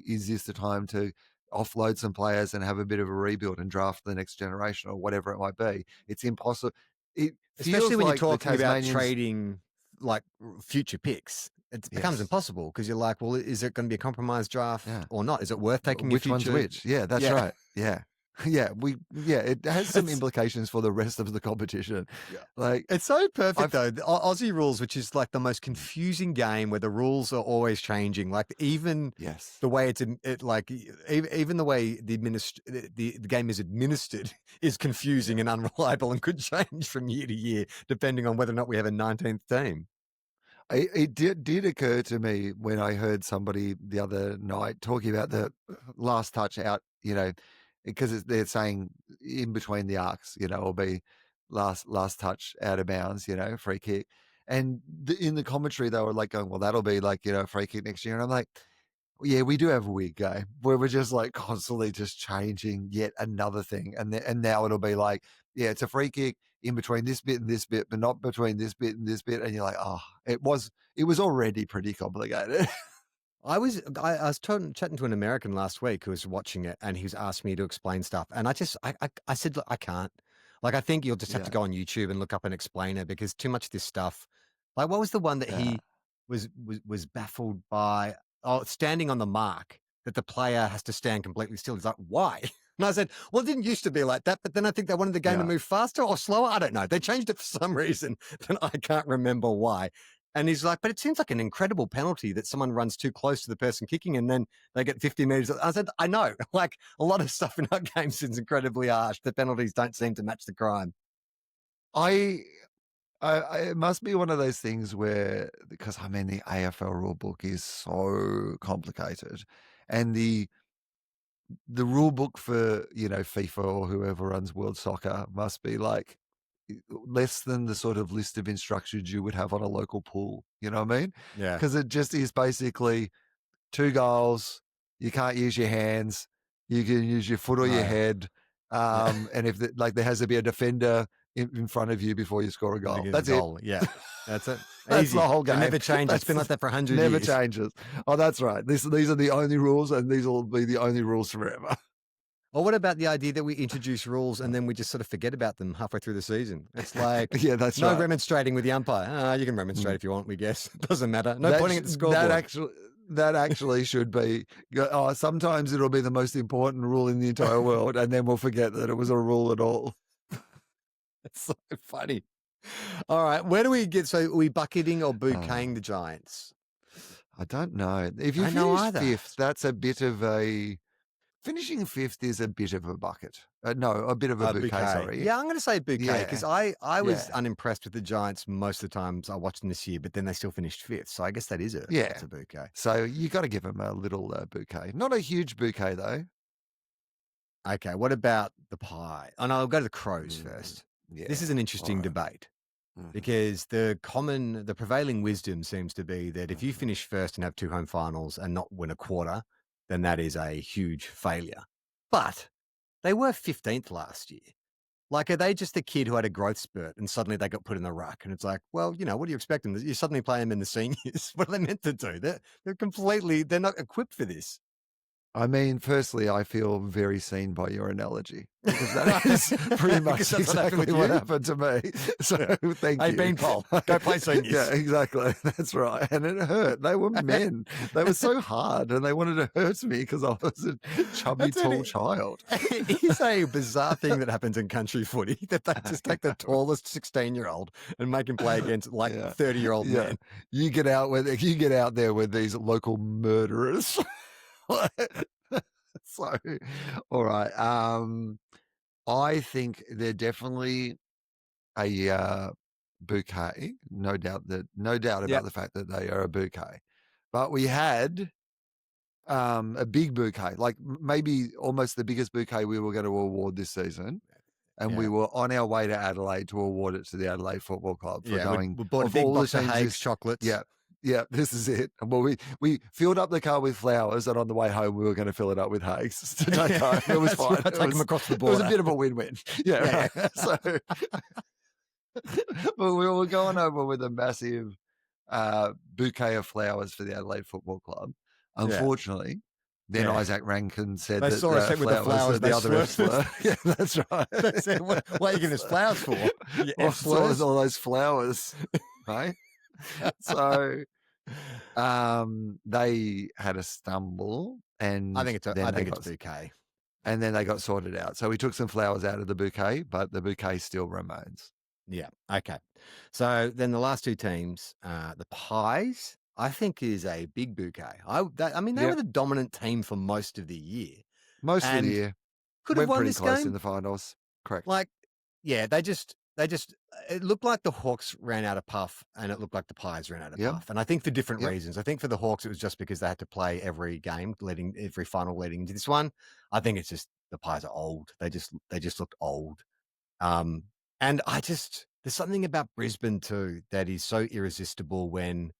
A: is this the time to offload some players and have a bit of a rebuild and draft the next generation or whatever it might be? It's impossible. It
B: Especially
A: feels
B: when
A: like
B: you're
A: the
B: talking about
A: Tasmanians.
B: trading like future picks, it becomes impossible because you're like, well, is it going to be a compromise draft or not? Is it worth taking
A: which
B: a
A: one's
B: future?
A: which? Yeah, that's right. Yeah. It has some implications for the rest of the competition.
B: Yeah.
A: Like,
B: it's so perfect though. The Aussie rules, which is like the most confusing game where the rules are always changing. Like even the way even the way the game is administered is confusing and unreliable and could change from year to year depending on whether or not we have a 19th team.
A: It did occur to me when I heard somebody the other night talking about the last touch out, because they're saying in between the arcs, will be last touch out of bounds, free kick. And in the commentary, they were like going, well, that'll be like, free kick next year. And I'm like, yeah, we do have a weird game where we're just like constantly just changing yet another thing. And now it'll be like, yeah, it's a free kick in between this bit and this bit, but not between this bit and this bit. And you're like, oh, it was already pretty complicated.
B: I was chatting to an American last week who was watching it, and he was asking me to explain stuff, and I said, look, I can't. Like, I think you'll just have to go on YouTube and look up an explainer because too much of this stuff. Like, what was the one that he was baffled by? Oh, standing on the mark that the player has to stand completely still. He's like, why? And I said, well, it didn't used to be like that, but then I think they wanted the game to move faster or slower. I don't know. They changed it for some reason, and I can't remember why. And he's like, but it seems like an incredible penalty that someone runs too close to the person kicking and then they get 50 meters. I said, I know. Like, a lot of stuff in our games is incredibly harsh. The penalties don't seem to match the crime.
A: It must be one of those things where, because the AFL rule book is so complicated, and the rule book for FIFA or whoever runs World Soccer must be like less than the sort of list of instructions you would have on a local pool. You know what I mean?
B: Yeah.
A: Because it just is basically 2 goals. You can't use your hands. You can use your foot or your head. And if there has to be a defender in front of you before you score a goal. That's it.
B: Yeah, that's it.
A: That's the whole game.
B: It never changes. It's been like that for 100 years.
A: Never changes. Oh, that's right. These are the only rules, and these will be the only rules forever.
B: Or what about the idea that we introduce rules and then we just sort of forget about them halfway through the season? It's like,
A: that's
B: no
A: right.
B: remonstrating with the umpire. You can remonstrate if you want, we guess. It doesn't matter. No pointing at the scoreboard.
A: That actually should be. Oh, sometimes it'll be the most important rule in the entire world, and then we'll forget that it was a rule at all.
B: It's so funny. All right, where do we get? So, are we bucketing or bouqueting the Giants?
A: I don't know. If you finish fifth, that's a bit of a. Finishing fifth is a bit of a bucket. No, a bit of a bouquet. Sorry.
B: Yeah, I'm going to say bouquet because I was unimpressed with the Giants most of the times I watched them this year, but then they still finished fifth. So I guess that is a bouquet.
A: So you got to give them a little bouquet. Not a huge bouquet though.
B: Okay, what about the pie? Oh no, I'll go to the Crows first. Yeah. This is an interesting debate because the prevailing wisdom seems to be that if you finish first and have 2 home finals and not win a quarter, then that is a huge failure. But they were 15th last year. Like, are they just a kid who had a growth spurt and suddenly they got put in the ruck? And it's like, well, what do you expect them? You suddenly play them in the seniors. What are they meant to do? They're not equipped for this.
A: Firstly, I feel very seen by your analogy because that is pretty much exactly what happened to me. So thank you.
B: Hey, Beanpole, go play seniors.
A: Yeah, exactly. That's right. And it hurt. They were men. They were so hard and they wanted to hurt me because I was a chubby, tall child.
B: It is a bizarre thing that happens in country footy that they just take the tallest 16-year-old and make him play against 30-year-old men.
A: You get out there with these local murderers. So, all right. I think they're definitely a bouquet. No doubt about the fact that they are a bouquet. But we had a big bouquet, like maybe almost the biggest bouquet we were going to award this season. And we were on our way to Adelaide to award it to the Adelaide Football Club for going.
B: We bought a big box of Hague's chocolates.
A: Yeah, this is it. Well, we filled up the car with flowers, and on the way home, we were going to fill it up with Hague's to take home. It was fine.
B: Take them across the border.
A: It was a bit of a win-win. Yeah. Right. So, but we were going over with a massive bouquet of flowers for the Adelaide Football Club. Unfortunately, then Isaac Rankin said
B: they
A: that
B: saw us with the flowers.
A: The other were. Yeah, that's right.
B: They said, what are you giving us flowers for?
A: All those flowers, right? So they had a stumble,
B: I
A: and
B: think
A: then they
B: it's
A: got
B: bouquet.
A: and then they got sorted out. So we took some flowers out of the bouquet, but the bouquet still remains.
B: Yeah. Okay. So then the last two teams, the Pies, I think is a big bouquet. I mean, they were
A: Yep,
B: the dominant team for most of the year
A: most of the
B: and
A: year
B: could have
A: went
B: won
A: pretty
B: this
A: close in
B: game.
A: the finals. Correct.
B: Like, yeah, they just it looked like the Hawks ran out of puff and it looked like the Pies ran out of
A: Yep,
B: puff. And I think for different
A: yep.
B: reasons. I think for the Hawks, it was just because they had to play every game every final leading into this one. I think it's just the Pies are old. They just looked old. Um, and there's something about Brisbane too that is so irresistible when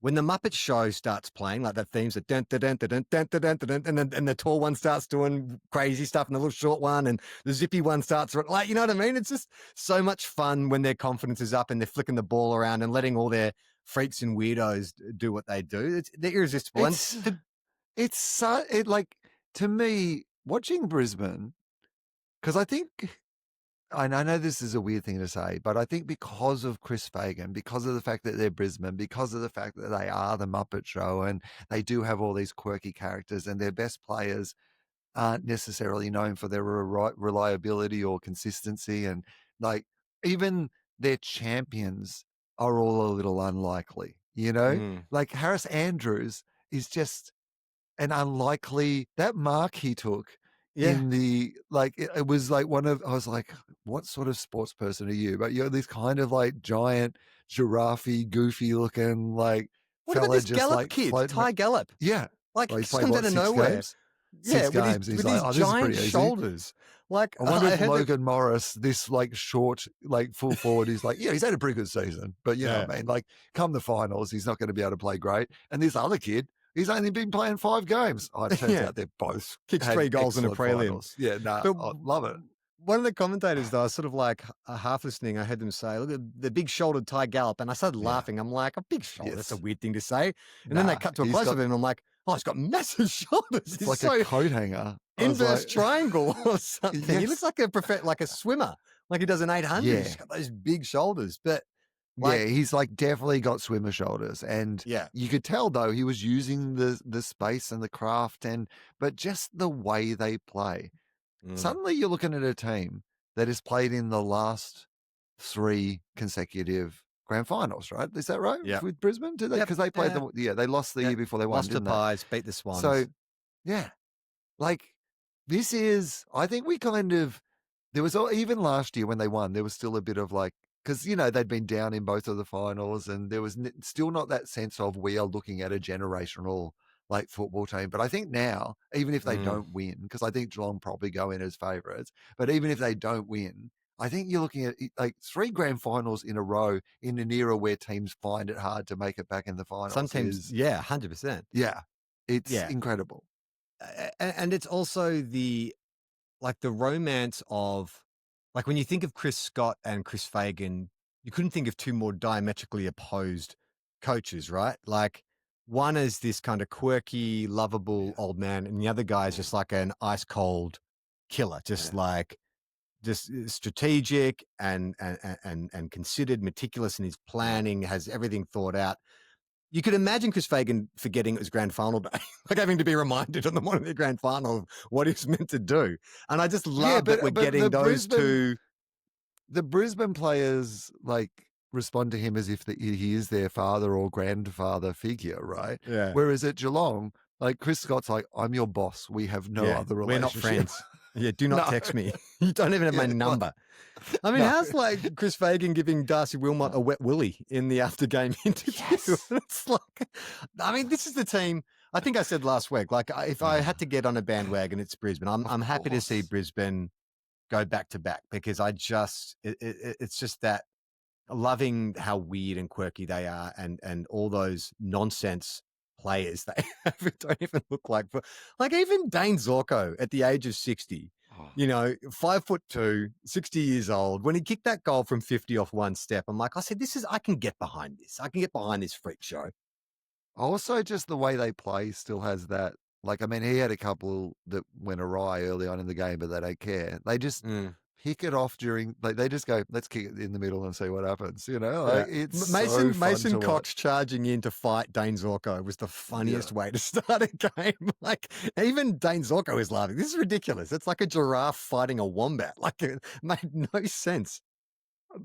B: the Muppet Show starts playing, like that theme's a dun dun dun dun dun dun dun dun, and the tall one starts doing crazy stuff, and the little short one, and the zippy one starts like, you know what I mean? It's just so much fun when their confidence is up and they're flicking the ball around and letting all their freaks and weirdos do what they do. They're irresistible.
A: It's like, to me, watching Brisbane, because I know this is a weird thing to say, but I think because of Chris Fagan, because of the fact that they're Brisbane, because of the fact that they are the Muppet Show and they do have all these quirky characters and their best players aren't necessarily known for their reliability or consistency. And like, even their champions are all a little unlikely,
B: Mm,
A: Like Harris Andrews is just an unlikely, that mark he took
B: yeah.
A: in the, like, it was like I was like, what sort of sports person are you? But you're this kind of like giant giraffe goofy looking like
B: What about
A: fella
B: this
A: just
B: Gallup
A: like
B: kid,
A: floating
B: Ty Gallup?
A: yeah.
B: Like
A: Well,
B: he
A: he's
B: just
A: played
B: comes
A: what,
B: out of
A: six
B: nowhere.
A: games?
B: Yeah,
A: Six games. He's
B: with
A: like,
B: these
A: oh, this is
B: giant
A: pretty easy.
B: shoulders. Like
A: I wonder
B: I
A: if
B: had to,
A: Logan Morris, this like short, like full forward, is like, yeah, he's had a pretty good season, but you know
B: yeah,
A: what I mean? Like, come the finals, he's not going to be able to play great. And this other kid, he's only been playing 5 games. Oh, it turns
B: yeah,
A: out they've both
B: kicks
A: had
B: 3 goals in a
A: excellent
B: prelim.
A: finals. Yeah, nah,
B: But
A: I love it.
B: one of the commentators, though, I was sort of like half listening. I heard them say, "Look at the big-shouldered Ty Gallup," and I started
A: Yeah.
B: laughing. I'm like, "A big shoulder? That's a
A: Yes.
B: weird thing to say." And then they
A: Nah,
B: cut to a
A: he's
B: close
A: got,
B: of him, and I'm like, "Oh, he's got massive shoulders.
A: it's
B: He's
A: like a
B: so
A: coat hanger. I was
B: inverse
A: like,
B: triangle or something. He looks
A: yes.
B: like like a swimmer, like he does an 800. He's
A: Yeah.
B: got those big shoulders, but
A: Yeah,
B: like,
A: he's like definitely got swimmer shoulders, and
B: yeah,
A: you could tell though he was using the space and the craft, but just the way they play.
B: mm,
A: Suddenly you're looking at a team that has played in the last 3 consecutive grand finals, right? Is that right
B: yeah,
A: with Brisbane? Did they?
B: yep,
A: Because they played
B: yeah,
A: the, yeah, they lost the
B: yeah.
A: year before they won,
B: Lost to
A: didn't they?
B: Pies, beat the
A: So
B: Swans.
A: yeah, like, this is, I think we kind of, there was even last year when they won, there was still a bit of like, because they'd been down in both of the finals, and there was still not that sense of we are looking at a generational like football team. But I think now, even if they
B: Mm,
A: don't win, because I think Geelong probably go in as favourites, but even if they don't win, I think you're looking at like 3 grand finals in a row in an era where teams find it hard to make it back in the
B: some
A: finals
B: teams,
A: is,
B: yeah, 100%.
A: yeah, it's
B: Yeah,
A: incredible.
B: and it's also the romance of, like, when you think of Chris Scott and Chris Fagan, you couldn't think of two more diametrically opposed coaches, right? Like, one is this kind of quirky, lovable
A: Yeah,
B: old man, and the other guy is just like an ice cold killer,
A: yeah,
B: just strategic and considered, meticulous in his
A: yeah.
B: planning, has everything thought out. You could imagine Chris Fagan forgetting it was grand final day, like having to be reminded on the morning of the grand final of what he's meant to do. And I just
A: Yeah,
B: love that we're
A: but
B: getting those two.
A: the Brisbane players like respond to him as if he is their father or grandfather figure, right?
B: Yeah.
A: Whereas at Geelong, like, Chris Scott's like, I'm your boss. We have no
B: Yeah.
A: other
B: We're not
A: relationship.
B: friends. Yeah. Do not
A: No,
B: text me. You don't even have my
A: yeah, like,
B: number. I mean,
A: no.
B: how's like Chris Fagan giving Darcy Wilmot a wet willy in the after game interview?
A: Yes.
B: It's like, I mean, this is the team. I think I said last week, like, if I had to get on a bandwagon, it's Brisbane.
A: Of
B: I'm happy to see
A: course.
B: Brisbane go back to back because it's just that loving how weird and quirky they are and all those nonsense players they have who don't even look like even Dane Zorko at the age of 60,
A: Oh.
B: 5'2", 60 years old. When he kicked that goal from 50 off one step, I said, I can get behind this. I can get behind this freak show.
A: Also, just the way they play still has that. Like, I mean, he had a couple that went awry early on in the game, but they don't care. They just,
B: Mm.
A: kick it off during, like, they just go, let's kick it in the middle and see what happens. You know,
B: Yeah.
A: like, it's so fun
B: Mason
A: to
B: Cox
A: watch.
B: charging in to fight Dane Zorko was the funniest way to start a game. Like, even Dane Zorko is laughing. This is ridiculous. It's like a giraffe fighting a wombat. Like, it made no sense.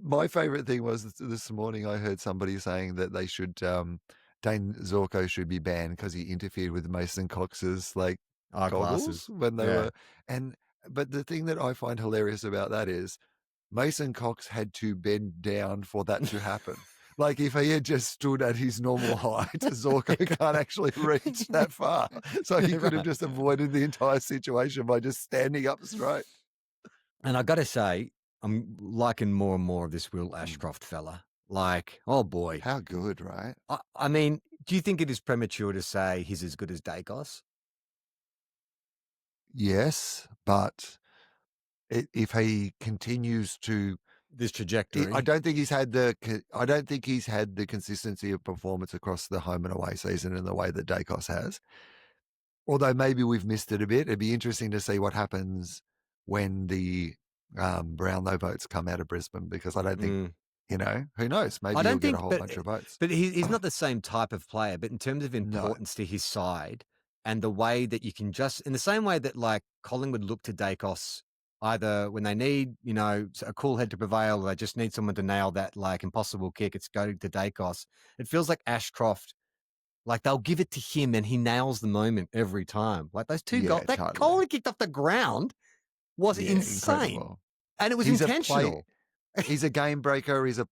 A: My favorite thing was this morning I heard somebody saying that they should, Dane Zorko should be banned because he interfered with Mason Cox's, like, goggles
B: Glasses.
A: when they were, and but the thing that I find hilarious about that is Mason Cox had to bend down for that to happen. Like, if he had just stood at his normal height, Zorko can't actually reach that far. So he could have just avoided the entire situation by just standing up straight.
B: And I got to say, I'm liking more and more of this Will Ashcroft fella. Like, oh boy.
A: How good, right?
B: I mean, do you think it is premature to say he's as good as Dacos?
A: Yes, but if he continues to
B: this trajectory,
A: I don't think he's had the consistency of performance across the home and away season in the way that Dacos has. Although maybe we've missed it a bit. It'd be interesting to see what happens when the Brownlow votes come out of Brisbane, because I don't think, who knows? Maybe he'll get a whole bunch of votes.
B: But he's not the same type of player. But in terms of importance to his side and the way that you can just, in the same way that like Collingwood look to Dacos either when they need, a cool head to prevail, or they just need someone to nail that like impossible kick, it's go to Dacos. It feels like Ashcroft, like they'll give it to him and he nails the moment every time. Like those two goals, that goal he kicked off the ground was insane.
A: Incredible.
B: And it was intentional.
A: He's a game breaker. He's a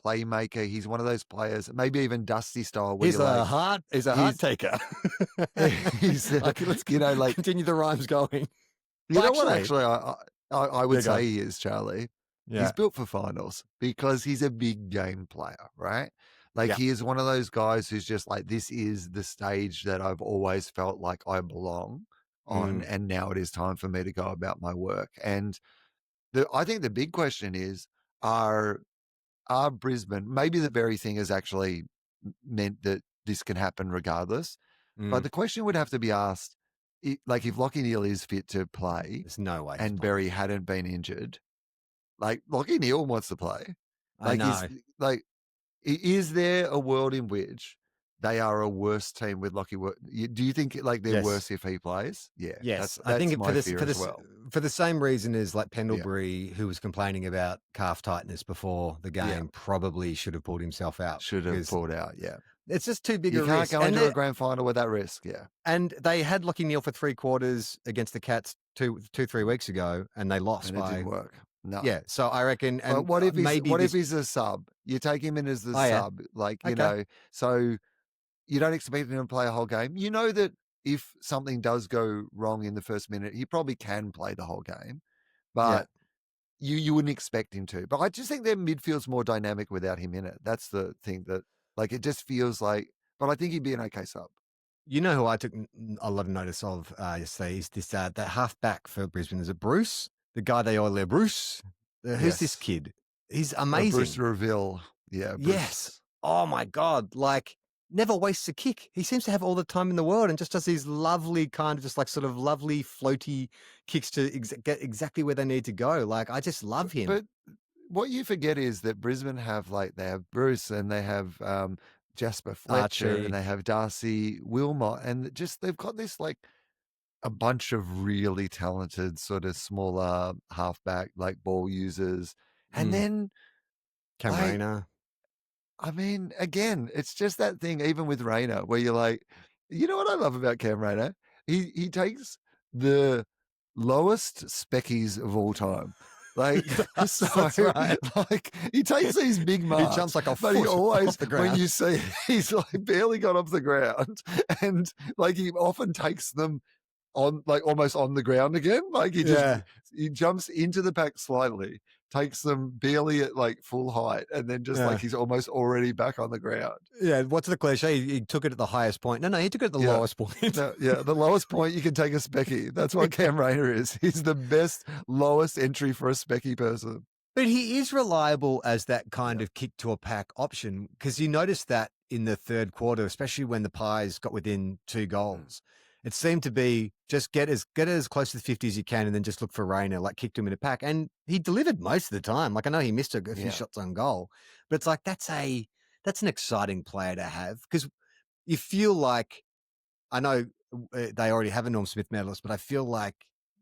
A: playmaker. He's one of those players, maybe even Dusty style.
B: He's a heart taker.
A: He's
B: like, let's continue the rhymes going.
A: You know what? Actually, I would say he is, Charlie.
B: Yeah.
A: He's built for finals because he's a big game player, right? Like, he is one of those guys who's just like, this is the stage that I've always felt like I belong on, and now it is time for me to go about my work. And I think the big question is, are Brisbane, maybe the very thing has actually meant that this can happen regardless, but the question would have to be asked, like, if Lachie Neale is fit to play,
B: there's no way,
A: and Berry hadn't been injured, like, Lachie Neale wants to play. Like, is there a world in which they are a worse team with Lachie? Do you think like they're worse if he plays? Yeah.
B: Yes.
A: That's
B: I think
A: my fear as well.
B: For the same reason as like Pendlebury, who was complaining about calf tightness before the game, probably should have pulled himself out.
A: Should have pulled out,
B: It's just too big a risk.
A: You can't go into a grand final with that risk,
B: And they had Lachie Neale for 3 quarters against the Cats 3 weeks ago, and they lost.
A: And it didn't work. No.
B: Yeah, so I reckon. And
A: what if he's a sub? You take him in as the sub, like, so you don't expect him to play a whole game. You know that if something does go wrong in the first minute, he probably can play the whole game, but you wouldn't expect him to. But I just think their midfield's more dynamic without him in it. That's the thing that, like, it just feels like. But I think he'd be an okay sub.
B: You know who I took a lot of notice of yesterday is this that half back for Brisbane. Is it Bruce? The guy they all there, Bruce. Who's this kid? He's amazing.
A: Bruce Reville. Yeah. Bruce.
B: Yes. Oh my God. Like, never wastes a kick. He seems to have all the time in the world and just does these lovely kind of just like sort of lovely floaty kicks to get exactly where they need to go. Like, I just love him.
A: But what you forget is that Brisbane have, like, they have Bruce and they have Jasper Fletcher and they have Darcy Wilmot, and just they've got this like a bunch of really talented sort of smaller halfback like ball users, and then
B: Cam Rayner.
A: I mean, again, it's just that thing, even with Rayner, where you're like, you know what I love about Cam Rayner? He takes the lowest speckies of all time. Like,
B: that's right.
A: Like, he takes these big marks.
B: He jumps like a
A: but
B: foot
A: he always,
B: off the ground.
A: when you see, he's like barely got off the ground, and like he often takes them on, like almost on the ground again. Like he jumps into the pack slightly, takes them barely at like full height, and then just like he's almost already back on the ground.
B: Yeah, what's the cliche? He took it at the highest point. No, he took it at the lowest point.
A: No, the lowest point you can take a specky. That's what Cam Rayner is. He's the best lowest entry for a specky person.
B: But he is reliable as that kind of kick to a pack option, because you noticed that in the third quarter, especially when the Pies got within 2 goals. It seemed to be just get as close to the 50 as you can and then just look for Rayner, like kicked him in the pack. And he delivered most of the time. Like I know he missed a few shots on goal, but it's like that's an exciting player to have because you feel like I know they already have a Norm Smith medalist, but I feel like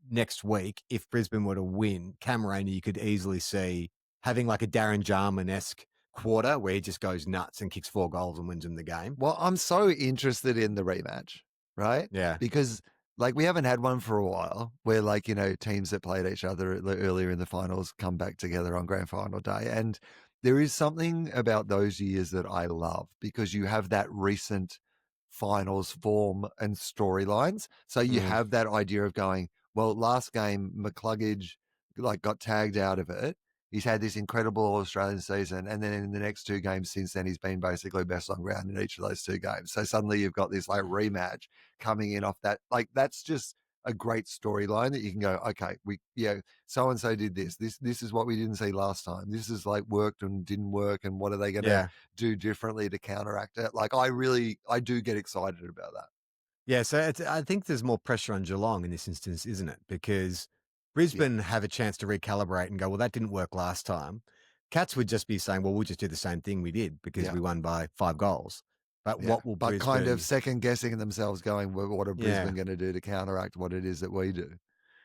B: next week, if Brisbane were to win, Cam Rayner, you could easily see having like a Darren Jarman-esque quarter where he just goes nuts and kicks 4 goals and wins him the game.
A: Well, I'm so interested in the rematch, right?
B: Yeah.
A: Because like we haven't had one for a while where like, teams that played each other earlier in the finals come back together on grand final day. And there is something about those years that I love because you have that recent finals form and storylines. So you have that idea of going, well, last game, McCluggage like got tagged out of it. He's had this incredible Australian season. And then in the next 2 games since then, he's been basically best on ground in each of those 2 games. So suddenly you've got this like rematch coming in off that. Like that's just a great storyline that you can go, okay, so-and-so did this. This is what we didn't see last time. This is like worked and didn't work. And what are they going to do differently to counteract it? Like I do get excited about that.
B: Yeah, so I think there's more pressure on Geelong in this instance, isn't it? Because Brisbane have a chance to recalibrate and go, well, that didn't work last time. Cats would just be saying, well, we'll just do the same thing we did because we won by 5 goals. But what will Brisbane...
A: But kind of second-guessing themselves going, well, what are Brisbane going to do to counteract what it is that we do?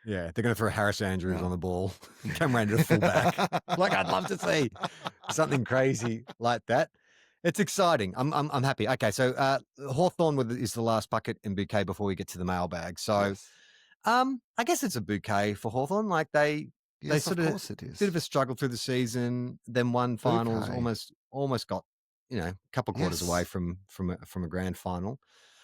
B: Yeah, they're going to throw Harris Andrews on the ball, come around to the fullback. Like, I'd love to see something crazy like that. It's exciting. I'm happy. Okay, so Hawthorn is the last bucket and bouquet before we get to the mailbag. So I guess it's a bouquet for Hawthorn. Like they sort of bit of a struggle through the season, then won finals, almost got a couple quarters away from a grand final.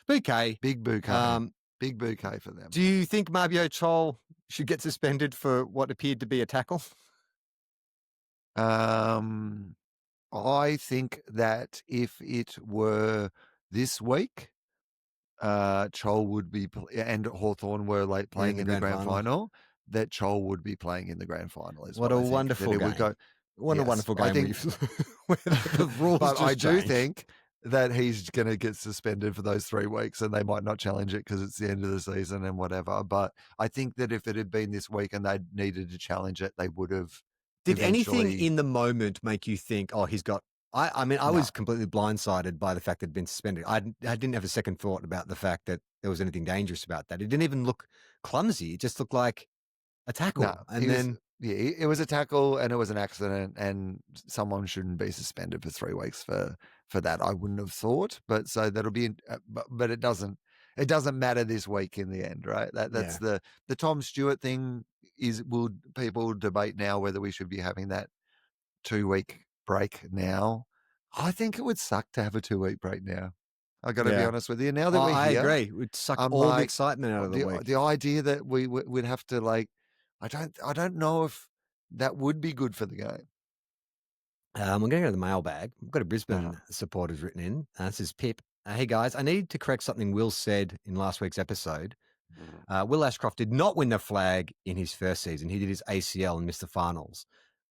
B: Bouquet,
A: big bouquet, big bouquet for them.
B: Do you think Marbio Chol should get suspended for what appeared to be a tackle?
A: I think that if it were this week, Chol would be, and Hawthorn were like playing in the grand final, that Chol would be playing in the grand final.
B: What a wonderful game. What a wonderful game. The rules
A: but I do
B: changed.
A: think that he's going to get suspended for those 3 weeks and they might not challenge it because it's the end of the season and whatever. But I think that if it had been this week and they needed to challenge it, they would have.
B: Did anything in the moment make you think, oh, he's got... I mean, I was completely blindsided by the fact that it'd been suspended. I didn't have a second thought about the fact that there was anything dangerous about that. It didn't even look clumsy. It just looked like a tackle.
A: No, it was a tackle and it was an accident and someone shouldn't be suspended for 3 weeks for that. I wouldn't have thought, but so that'll be, but it doesn't matter this week in the end, right? That's the Tom Stewart thing will people debate now whether we should be having that 2-week break now. I think it would suck to have a 2-week break now. I got to be honest with you. Now that we're here,
B: I agree. It would suck all the excitement out of the week.
A: The idea that we'd have to like, I don't know if that would be good for the game.
B: We're going to go to the mailbag. We've got a Brisbane supporters written in. This is Pip. Hey guys, I need to correct something Will said in last week's episode. Will Ashcroft did not win the flag in his first season. He did his ACL and missed the finals.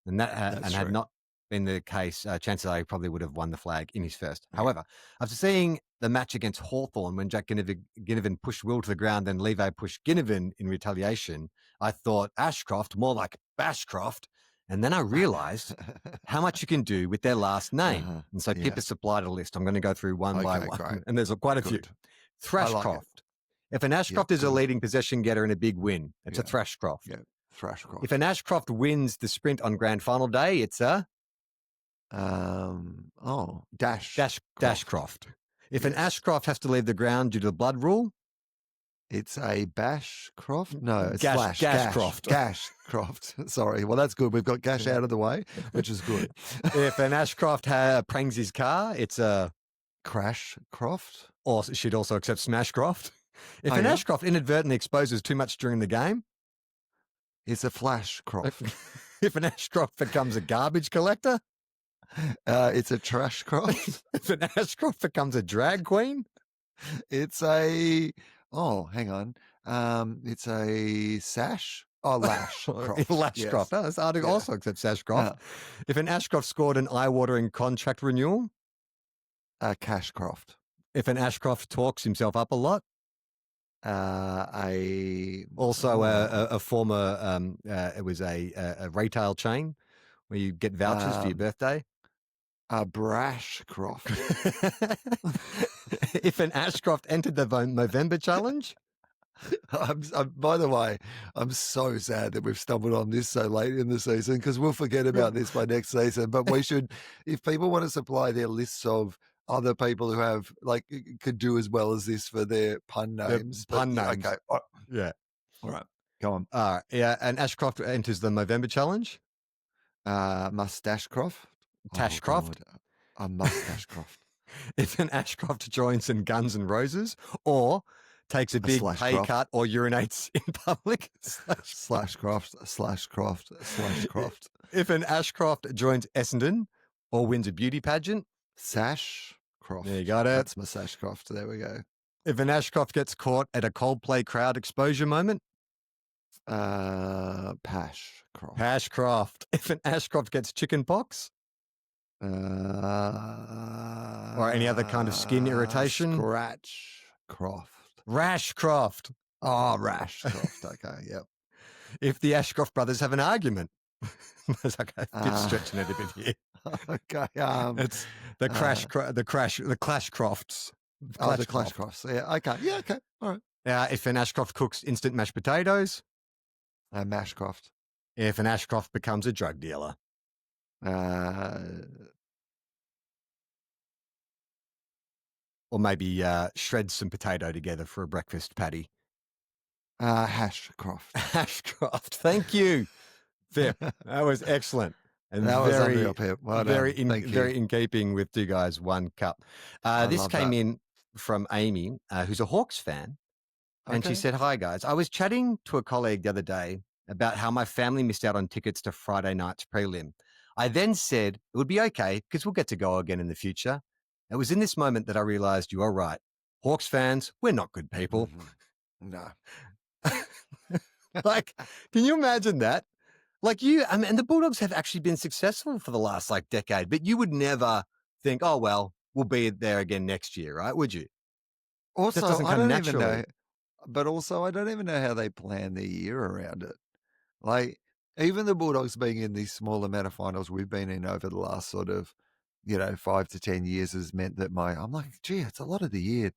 B: And that had not been the case, chances are he probably would have won the flag in his first. Yeah. However, after seeing the match against Hawthorn when Jack Ginnivan pushed Will to the ground and Levi pushed Ginnivan in retaliation, I thought Ashcroft, more like Bashcroft. And then I realised how much you can do with their last name. And so Pip has supplied a list. I'm going to go through one by one. Great. And there's quite a few. Thrashcroft. Like if an Ashcroft is a leading possession getter and a big win, it's a Thrashcroft.
A: Yeah, Thrashcroft.
B: If an Ashcroft wins the sprint on grand final day, it's a... Dashcroft. If an Ashcroft has to leave the ground due to the blood rule,
A: it's a Bashcroft. No, it's
B: Gashcroft.
A: Gashcroft. Sorry. Well, that's good. We've got Gash out of the way, which is good.
B: If an Ashcroft prangs his car, it's a
A: Crashcroft.
B: Or she'd also accept Smashcroft. If an Ashcroft inadvertently exposes too much during the game,
A: it's a Flashcroft.
B: If an Ashcroft becomes a garbage collector,
A: it's a Trashcroft.
B: If an Ashcroft becomes a drag queen,
A: it's a... Oh, hang on. It's a Sash. Oh, Lashcroft.
B: Lashcroft. Yes. I'd also accept Sashcroft. If an Ashcroft scored an eye-watering contract renewal,
A: Cashcroft.
B: If an Ashcroft talks himself up a lot, Also, a former, it was a retail chain where you get vouchers for your birthday.
A: A Brashcroft.
B: If an Ashcroft entered the Movember challenge.
A: By the way, I'm so sad that we've stumbled on this so late in the season because we'll forget about this by next season. But we should, if people want to supply their lists of other people who have could do as well as this for their pun names.
B: Names.
A: Okay.
B: Yeah.
A: All right. Go on.
B: All right. Yeah. And Ashcroft enters the Movember challenge.
A: Mustachecroft.
B: Tashcroft.
A: A Mustachecroft.
B: If an Ashcroft joins in Guns N' Roses or takes a big pay cut or urinates in public.
A: Slashcroft.
B: If an Ashcroft joins Essendon or wins a beauty pageant.
A: Sashcroft.
B: There you got it.
A: That's my Sashcroft. There we go.
B: If an Ashcroft gets caught at a Coldplay crowd exposure moment.
A: Pashcroft.
B: Pashcroft. If an Ashcroft gets chicken pox. Or any other kind of skin irritation.
A: Scratchcroft.
B: Rashcroft.
A: Oh, Rashcroft. Okay, yep.
B: If the Ashcroft brothers have an argument. Okay, keep stretching it a bit here.
A: Okay.
B: It's the Clashcrofts.
A: The Clashcrofts. Yeah. Okay. Yeah. Okay. All right.
B: If an Ashcroft cooks instant mashed potatoes.
A: Mashcroft.
B: If an Ashcroft becomes a drug dealer. Or maybe shreds some potato together for a breakfast patty.
A: Hashcroft.
B: Hashcroft. Thank you. Fair. That was excellent. And
A: that was unreal, Pip. Well
B: very in keeping with Two Guys, One Cup. This came in from Amy, who's a Hawks fan. And she said, "Hi, guys. I was chatting to a colleague the other day about how my family missed out on tickets to Friday night's prelim. I then said it would be okay because we'll get to go again in the future. It was in this moment that I realized you are right. Hawks fans, we're not good people."
A: Mm-hmm. No.
B: Can you imagine that? And the Bulldogs have actually been successful for the last decade, but you would never think, oh, well, we'll be there again next year, right? Would you?
A: Also, I don't even know. But also, I don't even know how they plan their year around it. Even the Bulldogs being in these small amount of finals we've been in over the last sort of, 5 to 10 years has meant that I'm like, gee, it's a lot of the year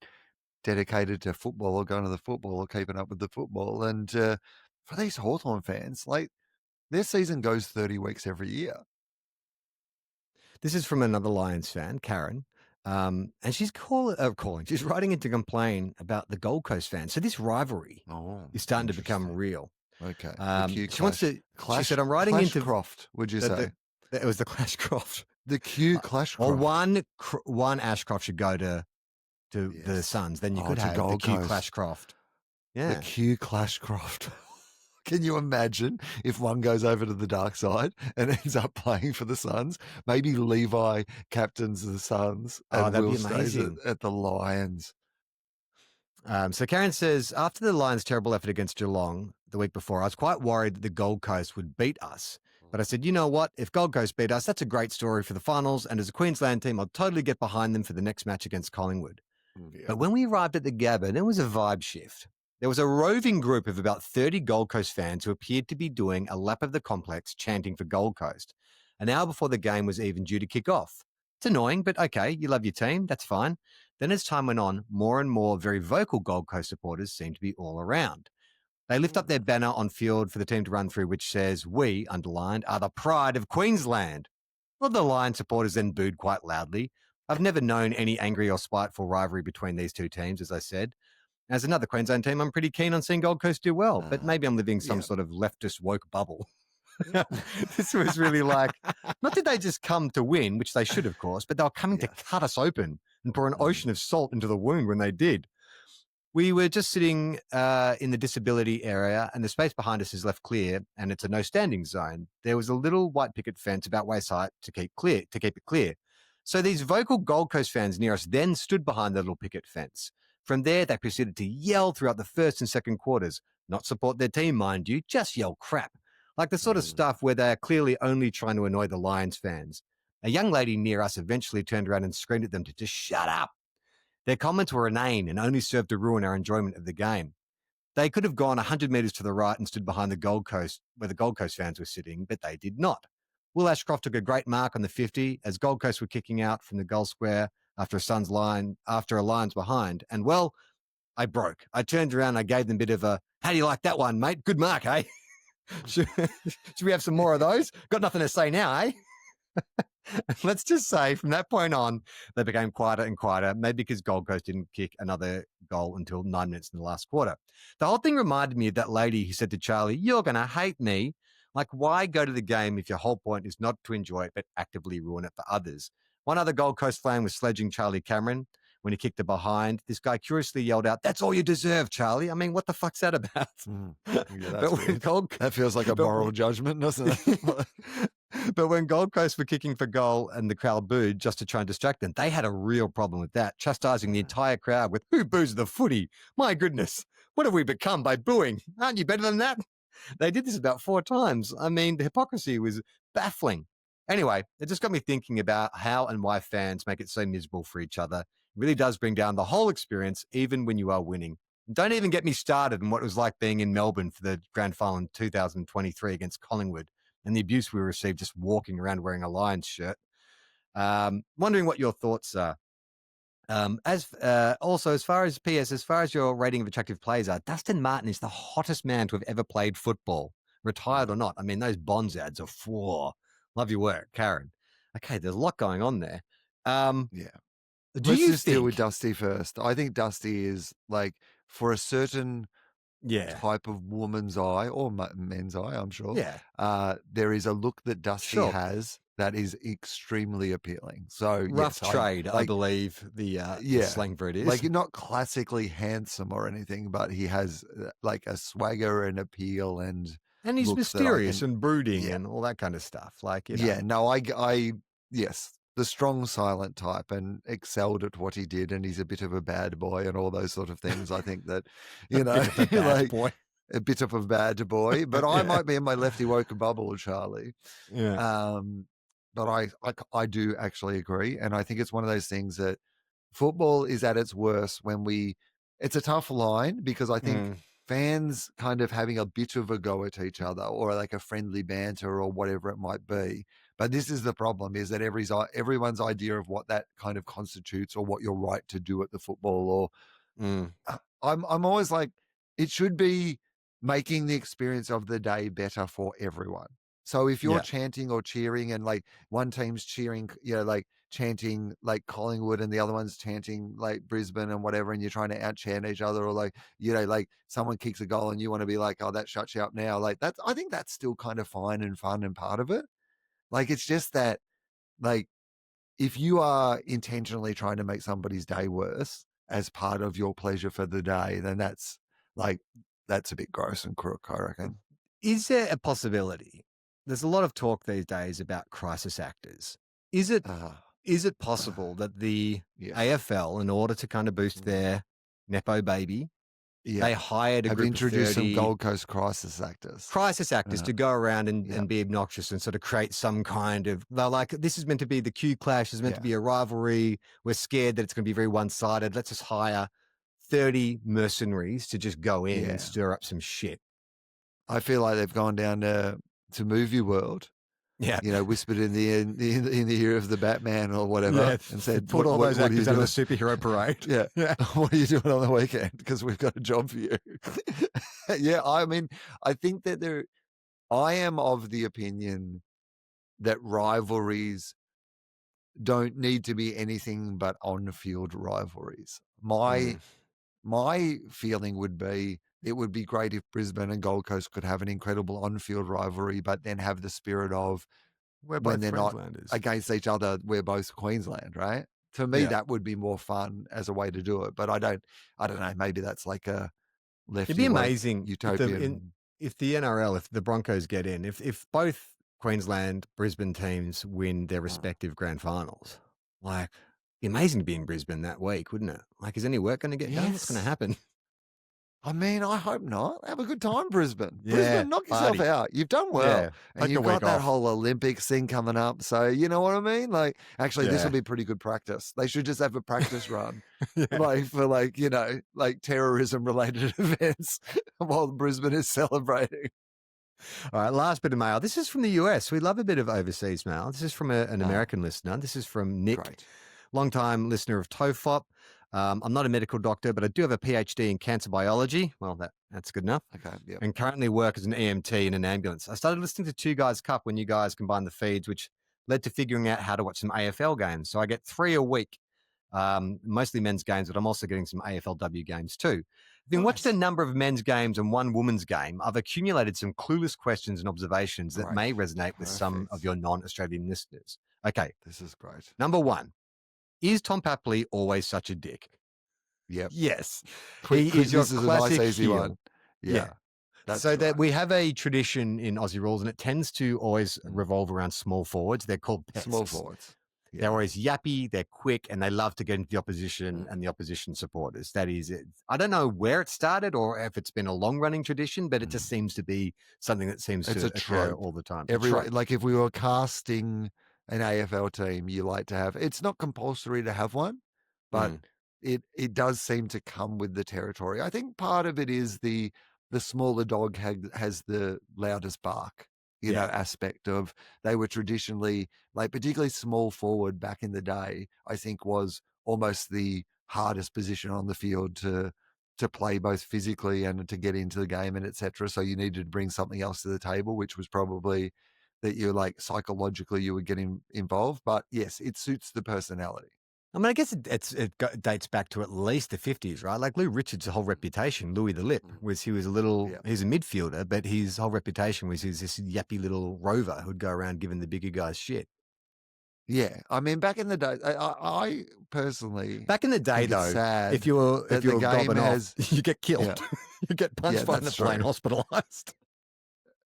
A: dedicated to football or going to the football or keeping up with the football. And for these Hawthorn fans, their season goes 30 weeks every year.
B: This is from another Lions fan, Karen. And she's she's writing in to complain about the Gold Coast fans. So this rivalry is starting to become real.
A: Okay.
B: She wants to. She said, "I'm writing into
A: Clashcroft." Would you say
B: it was the Clashcroft?
A: The Q Clashcroft.
B: Or one Ashcroft should go to the Suns. Then you could have the Q Clashcroft. Yeah,
A: the Q Clashcroft. Can you imagine if one goes over to the dark side and ends up playing for the Suns? Maybe Levi captains the Suns and Will stays at the Lions.
B: So Karen says, after the Lions' terrible effort against Geelong the week before, I was quite worried that the Gold Coast would beat us. But I said, you know what? If Gold Coast beat us, that's a great story for the finals. And as a Queensland team, I'll totally get behind them for the next match against Collingwood. Yeah. But when we arrived at the Gabba, there was a vibe shift. There was a roving group of about 30 Gold Coast fans who appeared to be doing a lap of the complex chanting for Gold Coast, an hour before the game was even due to kick off. It's annoying, but okay, you love your team, that's fine. Then as time went on, more and more very vocal Gold Coast supporters seemed to be all around. They lift up their banner on field for the team to run through, which says, "We," underlined, "are the pride of Queensland." Well, the Lion supporters then booed quite loudly. I've never known any angry or spiteful rivalry between these two teams, as I said. As another Queensland team, I'm pretty keen on seeing Gold Coast do well, but maybe I'm living some sort of leftist woke bubble. This was really not did they just come to win, which they should, of course, but they were coming to cut us open and pour an ocean of salt into the wound when they did. We were just sitting in the disability area, and the space behind us is left clear, and it's a no standing zone. There was a little white picket fence about waist height to keep it clear. So these vocal Gold Coast fans near us then stood behind the little picket fence. From there, they proceeded to yell throughout the first and second quarters. Not support their team, mind you, just yell crap. Like the sort of stuff where they are clearly only trying to annoy the Lions fans. A young lady near us eventually turned around and screamed at them to just shut up. Their comments were inane and only served to ruin our enjoyment of the game. They could have gone 100 metres to the right and stood behind the Gold Coast, where the Gold Coast fans were sitting, but they did not. Will Ashcroft took a great mark on the 50 as Gold Coast were kicking out from the goal square after a line's behind. And well, I broke. I turned around and I gave them a bit of a, how do you like that one, mate? Good mark, eh? should we have some more of those? Got nothing to say now, eh? Let's just say from that point on, they became quieter and quieter, maybe because Gold Coast didn't kick another goal until 9 minutes in the last quarter. The whole thing reminded me of that lady who said to Charlie, "You're going to hate me." Like, why go to the game if your whole point is not to enjoy it, but actively ruin it for others? One other Gold Coast fan was sledging Charlie Cameron when he kicked it behind. This guy curiously yelled out, "That's all you deserve, Charlie." I mean, what the fuck's that about?
A: Yeah, that's weird. That feels like a moral judgment, doesn't it?
B: But when Gold Coast were kicking for goal and the crowd booed just to try and distract them, they had a real problem with that, chastising the entire crowd with, "Who boos the footy? My goodness, what have we become by booing? Aren't you better than that?" They did this about 4 times. I mean, the hypocrisy was baffling. Anyway, it just got me thinking about how and why fans make it so miserable for each other. It really does bring down the whole experience, even when you are winning. Don't even get me started on what it was like being in Melbourne for the grand final in 2023 against Collingwood and the abuse we received just walking around wearing a Lions shirt. Wondering what your thoughts are. Also, as far as your rating of attractive players are, Dustin Martin is the hottest man to have ever played football, retired or not. I mean, those Bonds ads are for. Love your work, Karen. Okay, there's a lot going on there.
A: Yeah.
B: Do
A: Let's
B: you
A: just deal
B: think
A: with Dusty first. I think Dusty is like for a certain type of woman's eye or men's eye, I'm sure.
B: Yeah.
A: There is a look that Dusty has that is extremely appealing. So
B: rough
A: yes,
B: trade, I believe the slang for it is.
A: like not classically handsome or anything, but he has like a swagger and appeal and
B: he's
A: looks
B: mysterious and brooding and all that kind of stuff. Like, you know.
A: Yeah, no, I yes, the strong silent type and excelled at what he did, and he's a bit of a bad boy and all those sort of things. I think that, you know,
B: bit of a bad boy.
A: A bit of a bad boy, but I might be in my lefty woke bubble, Charlie.
B: Yeah.
A: But I do actually agree, and I think it's one of those things that football is at its worst when it's a tough line because I think fans kind of having a bit of a go at each other or like a friendly banter or whatever it might be. But this is the problem, is that everyone's idea of what that kind of constitutes or what you're right to do at the football I'm always like, it should be making the experience of the day better for everyone. So if you're chanting or cheering and like one team's cheering, you know, like chanting like Collingwood and the other one's chanting like Brisbane and whatever, and you're trying to out chant each other, or like, you know, like someone kicks a goal and you want to be like, "Oh, that shuts you up now." Like I think that's still kind of fine and fun and part of it. Like, it's just that, like, if you are intentionally trying to make somebody's day worse as part of your pleasure for the day, then that's a bit gross and crook, I reckon.
B: Is there a possibility? There's a lot of talk these days about crisis actors. Is it possible that the AFL, in order to kind of boost their Nepo baby, they hired a group
A: introduced
B: of 30
A: some Gold Coast crisis actors.
B: To go around and be obnoxious and sort of create some kind of, they're like, this is meant to be the Q clash, is meant to be a rivalry. We're scared that it's going to be very one-sided. Let's just hire 30 mercenaries to just go in and stir up some shit.
A: I feel like they've gone down to Movie World.
B: Yeah.
A: You know, whispered in the ear of the Batman or whatever, and said,
B: "Put all those actors out of the superhero parade."
A: Yeah. What are you doing on the weekend? Because we've got a job for you. Yeah, I mean, I think that I am of the opinion that rivalries don't need to be anything but on-field rivalries. My feeling would be, it would be great if Brisbane and Gold Coast could have an incredible on-field rivalry, but then have the spirit of when they're not against each other, we're both Queensland, right? To me, that would be more fun as a way to do it. But I don't know. Maybe that's like a lefty.
B: It'd be amazing
A: utopian.
B: if the NRL, if the Broncos get in, if both Queensland, Brisbane teams win their respective grand finals, like, it'd be amazing to be in Brisbane that week, wouldn't it? Like, is any work going to get done? What's going to happen?
A: I mean, I hope not. Have a good time, Brisbane.
B: Yeah,
A: Brisbane, knock yourself
B: party.
A: out. You've done well.
B: Yeah,
A: And
B: take a
A: you've got
B: week
A: that
B: off.
A: whole Olympics thing coming up. So, you know what I mean? Like, actually, this will
B: Yeah.
A: be pretty good practice. They should just have a practice run,
B: Yeah.
A: like for like, you know, like terrorism related events while Brisbane is celebrating.
B: All right, last bit of mail. This is from the US. We love a bit of overseas mail. This is from an American listener. This is from Nick,
A: Great.
B: longtime listener of TOEFOP. I'm not a medical doctor, but I do have a PhD in cancer biology. Well, that's good enough.
A: Okay. Yeah.
B: And currently work as an EMT in an ambulance. I started listening to Two Guys Cup when you guys combined the feeds, which led to figuring out how to watch some AFL games. So I get 3 a week, mostly men's games, but I'm also getting some AFLW games too. Having watched a number of men's games and one women's game, I've accumulated some clueless questions and observations that may resonate with some of your non-Australian listeners. Okay.
A: This is great.
B: Number 1. Is Tom Papley always such a dick?
A: Yep.
B: Yes.
A: He
B: is your
A: this is a
B: classic
A: nice, easy
B: heel.
A: one. Yeah.
B: So that we have a tradition in Aussie rules, and it tends to always revolve around small forwards. They're called pests.
A: Small forwards. Yeah.
B: They're always yappy, they're quick, and they love to get into the opposition and the opposition supporters. That is it. I don't know where it started or if it's been a long-running tradition, but it just seems to be something that seems to occur all the time.
A: Like if we were casting an AFL team, you like to have, it's not compulsory to have one, but it does seem to come with the territory. I think part of it is the smaller dog has the loudest bark, you know, aspect of, they were traditionally, like particularly small forward back in the day, I think was almost the hardest position on the field to play both physically and to get into the game and etc. So you needed to bring something else to the table, which was probably that you're like psychologically you would get involved. But yes, it suits the personality.
B: I mean, I guess it dates back to at least the 50s, right? Like Lou Richards' whole reputation, Louis the Lip, was he was a midfielder, but his whole reputation was he was this yappy little rover who'd go around giving the bigger guys shit.
A: Yeah, I mean, back in the day, I personally,
B: back in the day though,
A: sad
B: if you were gobbing off, you get killed, you get punched by the plane, hospitalized.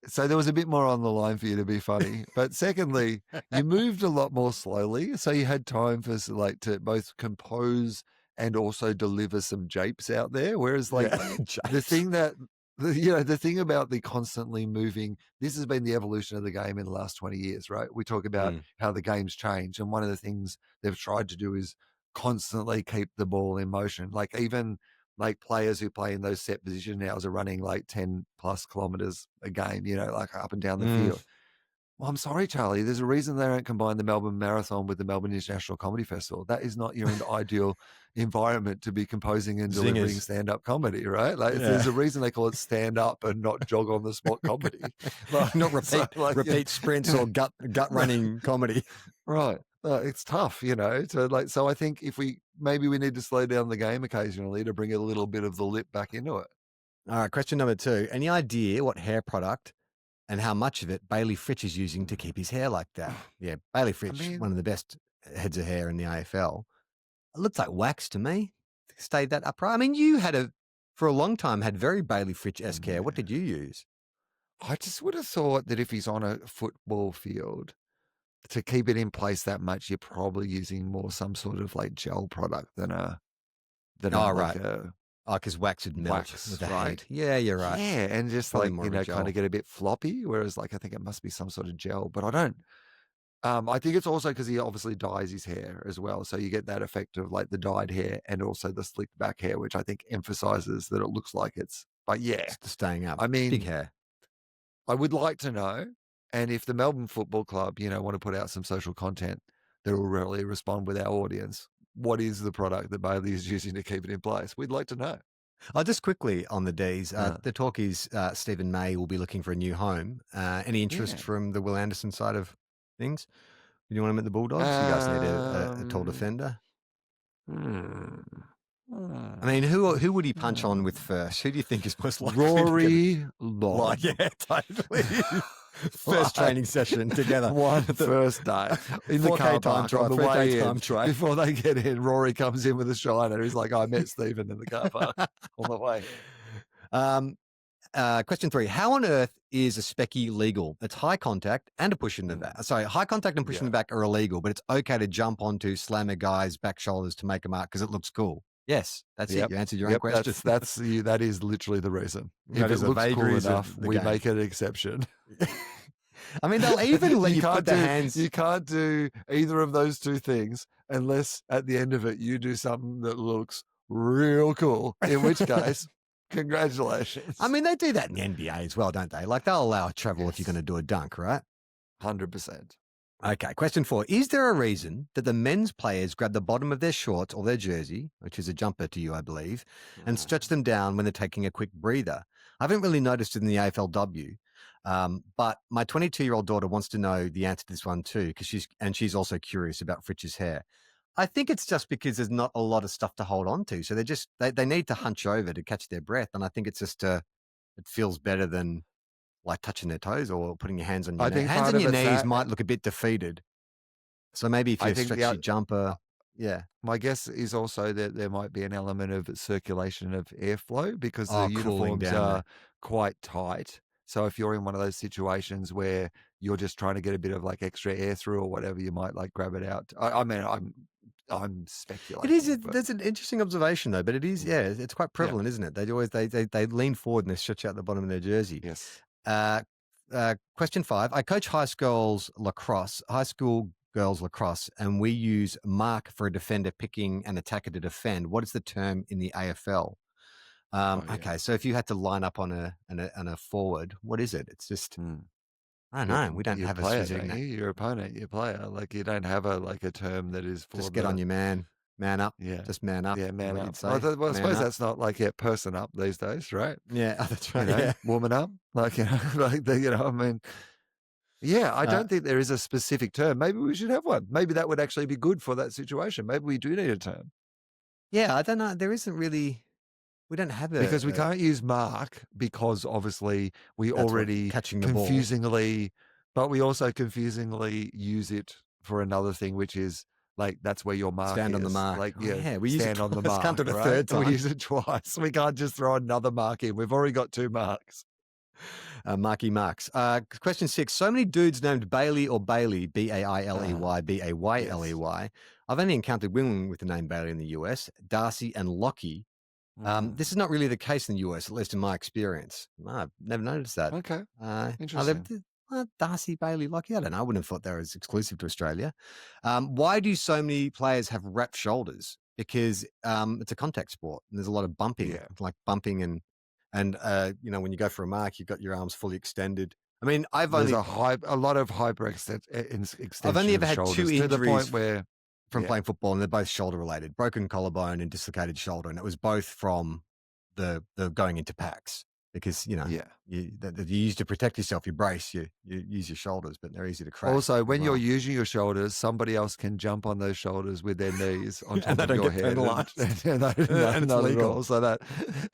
A: So there was a bit more on the line for you to be funny. But secondly, you moved a lot more slowly. So you had time for like to both compose and also deliver some japes out there. Whereas like the thing that, the thing about the constantly moving, this has been the evolution of the game in the last 20 years, right? We talk about how the game's changed. And one of the things they've tried to do is constantly keep the ball in motion. Like even like players who play in those set positions now are running like 10 plus kilometers a game, you know, like up and down the field. Well, I'm sorry, Charlie. There's a reason they don't combine the Melbourne Marathon with the Melbourne International Comedy Festival. That is not your ideal environment to be delivering stand-up comedy, right? Like, there's a reason they call it stand-up and not jog on the spot comedy.
B: Like, not repeat sprints or gut running comedy.
A: Right. It's tough, you know. So I think if we need to slow down the game occasionally to bring a little bit of the lip back into it.
B: All right. Question number 2. Any idea what hair product and how much of it Bailey Fritsch is using to keep his hair like that? Yeah, Bailey Fritsch, one of the best heads of hair in the AFL. It looks like wax to me. Stayed that upright. I mean, you for a long time, had very Bailey Fritsch-esque hair. What did you use?
A: I just would have thought that if he's on a football field, to keep it in place that much, you're probably using more some sort of like gel product than
B: because wax would melt with the heat. Yeah, you're right.
A: Yeah, and just probably like, kind of get a bit floppy, whereas like I think it must be some sort of gel, but I don't. I think it's also because he obviously dyes his hair as well. So you get that effect of like the dyed hair and also the slicked back hair, which I think emphasizes that it looks like it's, but it's
B: staying up.
A: I mean,
B: big hair.
A: I would like to know. And if the Melbourne Football Club, want to put out some social content that will really respond with our audience, what is the product that Bailey is using to keep it in place? We'd like to know.
B: Just quickly on the Ds, the talk is Stephen May will be looking for a new home. Any interest from the Will Anderson side of things? Do you want him at the Bulldogs? You guys need a tall defender. I mean, who would he punch on with first? Who do you think is most likely?
A: Rory Long.
B: Yeah, totally. First training session together.
A: First day. In the car park on the way in. Before they get in, Rory comes in with a shiner. He's like, I met Stephen in the car park on the way.
B: Question 3. How on earth is a specky legal? It's high contact and a push in the back. Sorry, high contact and push in the back are illegal, but it's okay to jump onto, slam a guy's back shoulders to make a mark because it looks cool. Yes, that's
A: Yep.
B: it. You answered your own question.
A: That is literally the reason.
B: That
A: If
B: is
A: it
B: the
A: looks cool
B: vagaries of
A: enough,
B: the
A: we
B: game.
A: make an exception.
B: I mean, they'll even let you put the hands.
A: You can't do either of those two things unless at the end of it you do something that looks real cool. In which case, congratulations.
B: I mean, they do that in the NBA as well, don't they? Like they'll allow travel if you're going to do a dunk, right?
A: 100%.
B: Okay, question 4. Is there a reason that the men's players grab the bottom of their shorts or their jersey, which is a jumper to you, I believe, and stretch them down when they're taking a quick breather? I haven't really noticed it in the AFLW, but my 22-year-old daughter wants to know the answer to this one too, because she's also curious about Fritch's hair. I think it's just because there's not a lot of stuff to hold on to, so they need to hunch over to catch their breath, and I think it's just it feels better than like touching their toes or putting your hands on your knees. Hands on your knees might look a bit defeated. So maybe if you stretch your jumper, yeah.
A: My guess is also that there might be an element of circulation of airflow because the uniforms are quite tight. So if you're in one of those situations where you're just trying to get a bit of like extra air through or whatever, you might like grab it out. I mean, I'm speculating.
B: It is. That's an interesting observation, though. But it is. Yeah, it's quite prevalent, isn't it? They lean forward and they stretch out the bottom of their jersey.
A: Yes.
B: Question 5. I coach high school girls lacrosse, and we use mark for a defender picking an attacker to defend. What is the term in the AFL? Okay, so if you had to line up on a forward, what is it? It's just I don't know. We don't have a specific name.
A: Your opponent, your player. Like you don't have a term that is for
B: just get on your man up.
A: Yeah,
B: just man up.
A: Yeah, man up. Well, I suppose that's not like person up these days, right?
B: Yeah, that's right.
A: Yeah, woman up. Like I mean. Yeah, I don't think there is a specific term. Maybe we should have one. Maybe that would actually be good for that situation. Maybe we do need a term.
B: Yeah, I don't know. There isn't really. We don't have it
A: because we can't use mark because obviously we already
B: catching the
A: confusingly, but we also confusingly use it for another thing, which is like that's where your mark
B: stand
A: is.
B: on the mark.
A: Like
B: we use
A: stand on the mark.
B: Can't do it a
A: right?
B: third time.
A: We use it twice. We can't just throw another mark in. We've already got 2 marks.
B: Marky Marks. Question 6. So many dudes named Bailey or Bailey, Bailey, Bayley. I've only encountered women with the name Bailey in the US, Darcy and Lockie. This is not really the case in the US, at least in my experience. I've never noticed that.
A: Okay. Interesting.
B: Darcy, Bailey, Lockie, I don't know. I wouldn't have thought they were exclusive to Australia. Why do so many players have wrapped shoulders? Because it's a contact sport and there's a lot of bumping, like bumping and when you go for a mark, you've got your arms fully extended. I mean,
A: there's a lot of hyperextension.
B: I've only ever had 2 injuries
A: to the point where
B: from playing football, and they're both shoulder related, broken collarbone and dislocated shoulder, and it was both from the going into packs because you use to protect yourself, you brace, you use your shoulders, but they're easy to crack.
A: Also, when you're using your shoulders, somebody else can jump on those shoulders with their knees on top of your head.
B: And it's legal.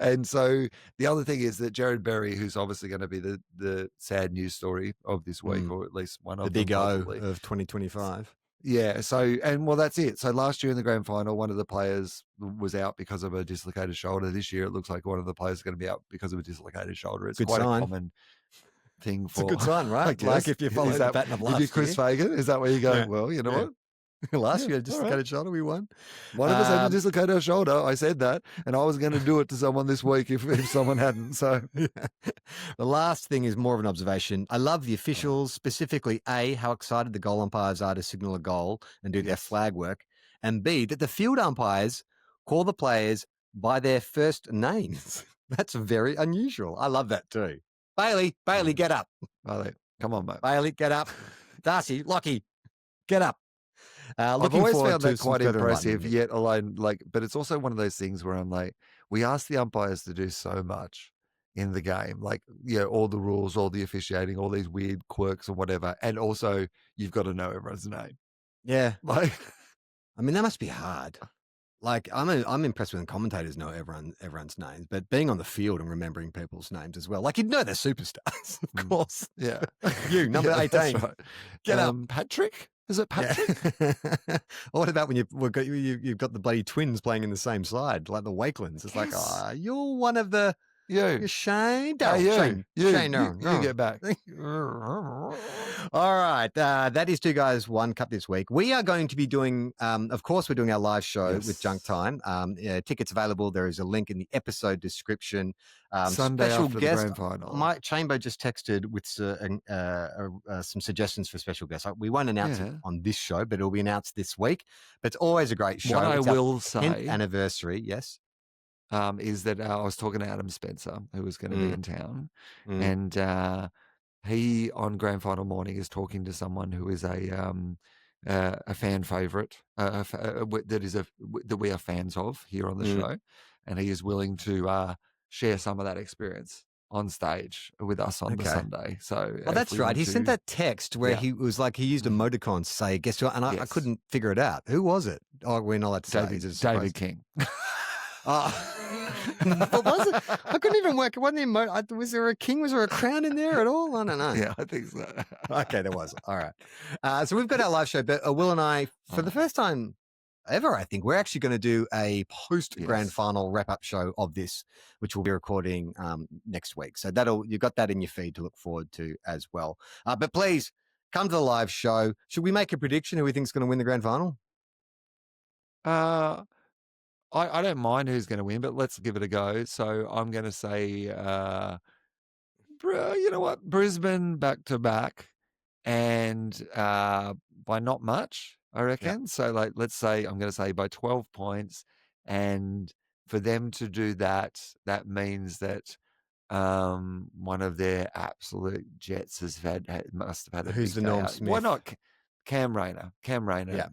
A: And so the other thing is that Jared Berry, who's obviously going to be the sad news story of this week, or at least one of
B: the big O
A: possibly.
B: of 2025.
A: Yeah. So, that's it. So last year in the grand final, one of the players was out because of a dislocated shoulder. This year, it looks like one of the players is going to be out because of a dislocated shoulder. It's quite a common thing for.
B: It's a good sign, right? Like if you follow that pattern of last
A: year. If you're Chris Fagan, is that where you go? Well, you know what?
B: Last year, dislocated shoulder, we won.
A: One of us had to dislocate our shoulder. I said that, and I was going to do it to someone this week if someone hadn't. So,
B: the last thing is more of an observation. I love the officials, specifically A, how excited the goal umpires are to signal a goal and do their flag work, and B, that the field umpires call the players by their first names. That's very unusual. I love that too. Bailey, get up.
A: Bailey, come on, mate.
B: Bailey, get up. Darcy, Lockie, get up.
A: I've always found that quite impressive, yet alone, but it's also one of those things where I'm like, we ask the umpires to do so much in the game, all the rules, all the officiating, all these weird quirks or whatever, and also you've got to know everyone's name.
B: Yeah, I mean that must be hard. I'm impressed when commentators know everyone's names, but being on the field and remembering people's names as well, you'd know they're superstars, of course.
A: Yeah,
B: you number 18,
A: that's right.
B: Get up,
A: Patrick. Is it Patrick?
B: Yeah. What about when you've got the bloody twins playing in the same side, like the Wakelands? It's you're one of the Shane.
A: Shane,
B: Shane,
A: you get back.
B: All right. That is Two Guys, One Cup this week. We are going to be doing, of course, we're doing our live show with Junk Time. Tickets available. There is a link in the episode description.
A: Sunday
B: special
A: after
B: guest.
A: the grand final.
B: My chamber just texted with some suggestions for special guests. We won't announce it on this show, but it'll be announced this week. But it's always a great show.
A: What I
B: it's
A: will
B: our
A: say
B: 10th anniversary. Yes.
A: Is that I was talking to Adam Spencer, who was going to be in town, and he on grand final morning is talking to someone who is a fan favorite that we are fans of here on the show, and he is willing to share some of that experience on stage with us on the Sunday. So,
B: that's right. He sent that text where he was like, he used emoticons to say, "Guess what?" And I couldn't figure it out. Who was it? Oh, we're not allowed to say.
A: David King.
B: But was it? I couldn't even work. It wasn't was there a king? Was there a crown in there at all? I don't know.
A: Yeah, I think so.
B: Okay, there was. All right. So we've got our live show, but Will and I, for the first time ever, I think, we're actually going to do a post-grand final wrap-up show of this, which we'll be recording next week. So you've got that in your feed to look forward to as well. But please, come to the live show. Should we make a prediction who we think is going to win the grand final?
A: I don't mind who's going to win, but let's give it a go. So I'm going to say, you know what, Brisbane back to back, and by not much, I reckon. Yeah. So let's say I'm going to say by 12 points, and for them to do that, that means that one of their absolute jets must have had a
B: who's
A: big
B: the
A: day
B: Norm
A: out.
B: Smith?
A: Why not? Cam Rayner,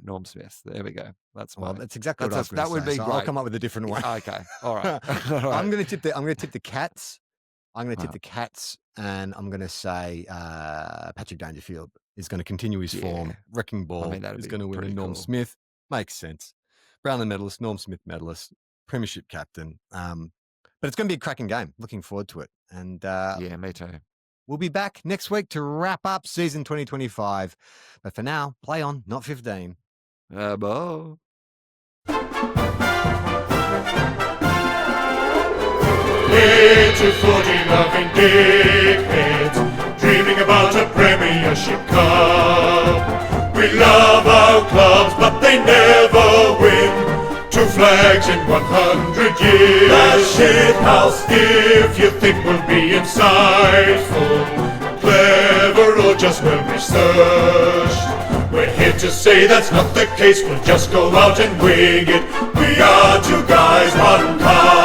A: Norm Smith. There we go. That's
B: exactly what I was going to say.
A: That would be
B: so
A: great.
B: I'll come up with a different one.
A: Okay, all right.
B: I'm going to tip the Cats. I'm going to tip the Cats, and I'm going to say Patrick Dangerfield is going to continue his form. Wrecking ball is going to win. And Norm Smith makes sense. Brownlee medalist, Norm Smith medalist, premiership captain. But it's going to be a cracking game. Looking forward to it. And
A: yeah, me too.
B: We'll be back next week to wrap up season 2025. But for now, play on, not 15.
A: Bye.
C: Little footy-loving dickheads, dreaming about a Premiership Cup. We love our clubs, but they never win. 2 flags in 100 years. The shit house. If you think we'll be insightful, clever, or just well researched, we're here to say that's not the case. We'll just go out and wing it. We are 2 guys, 1 cup.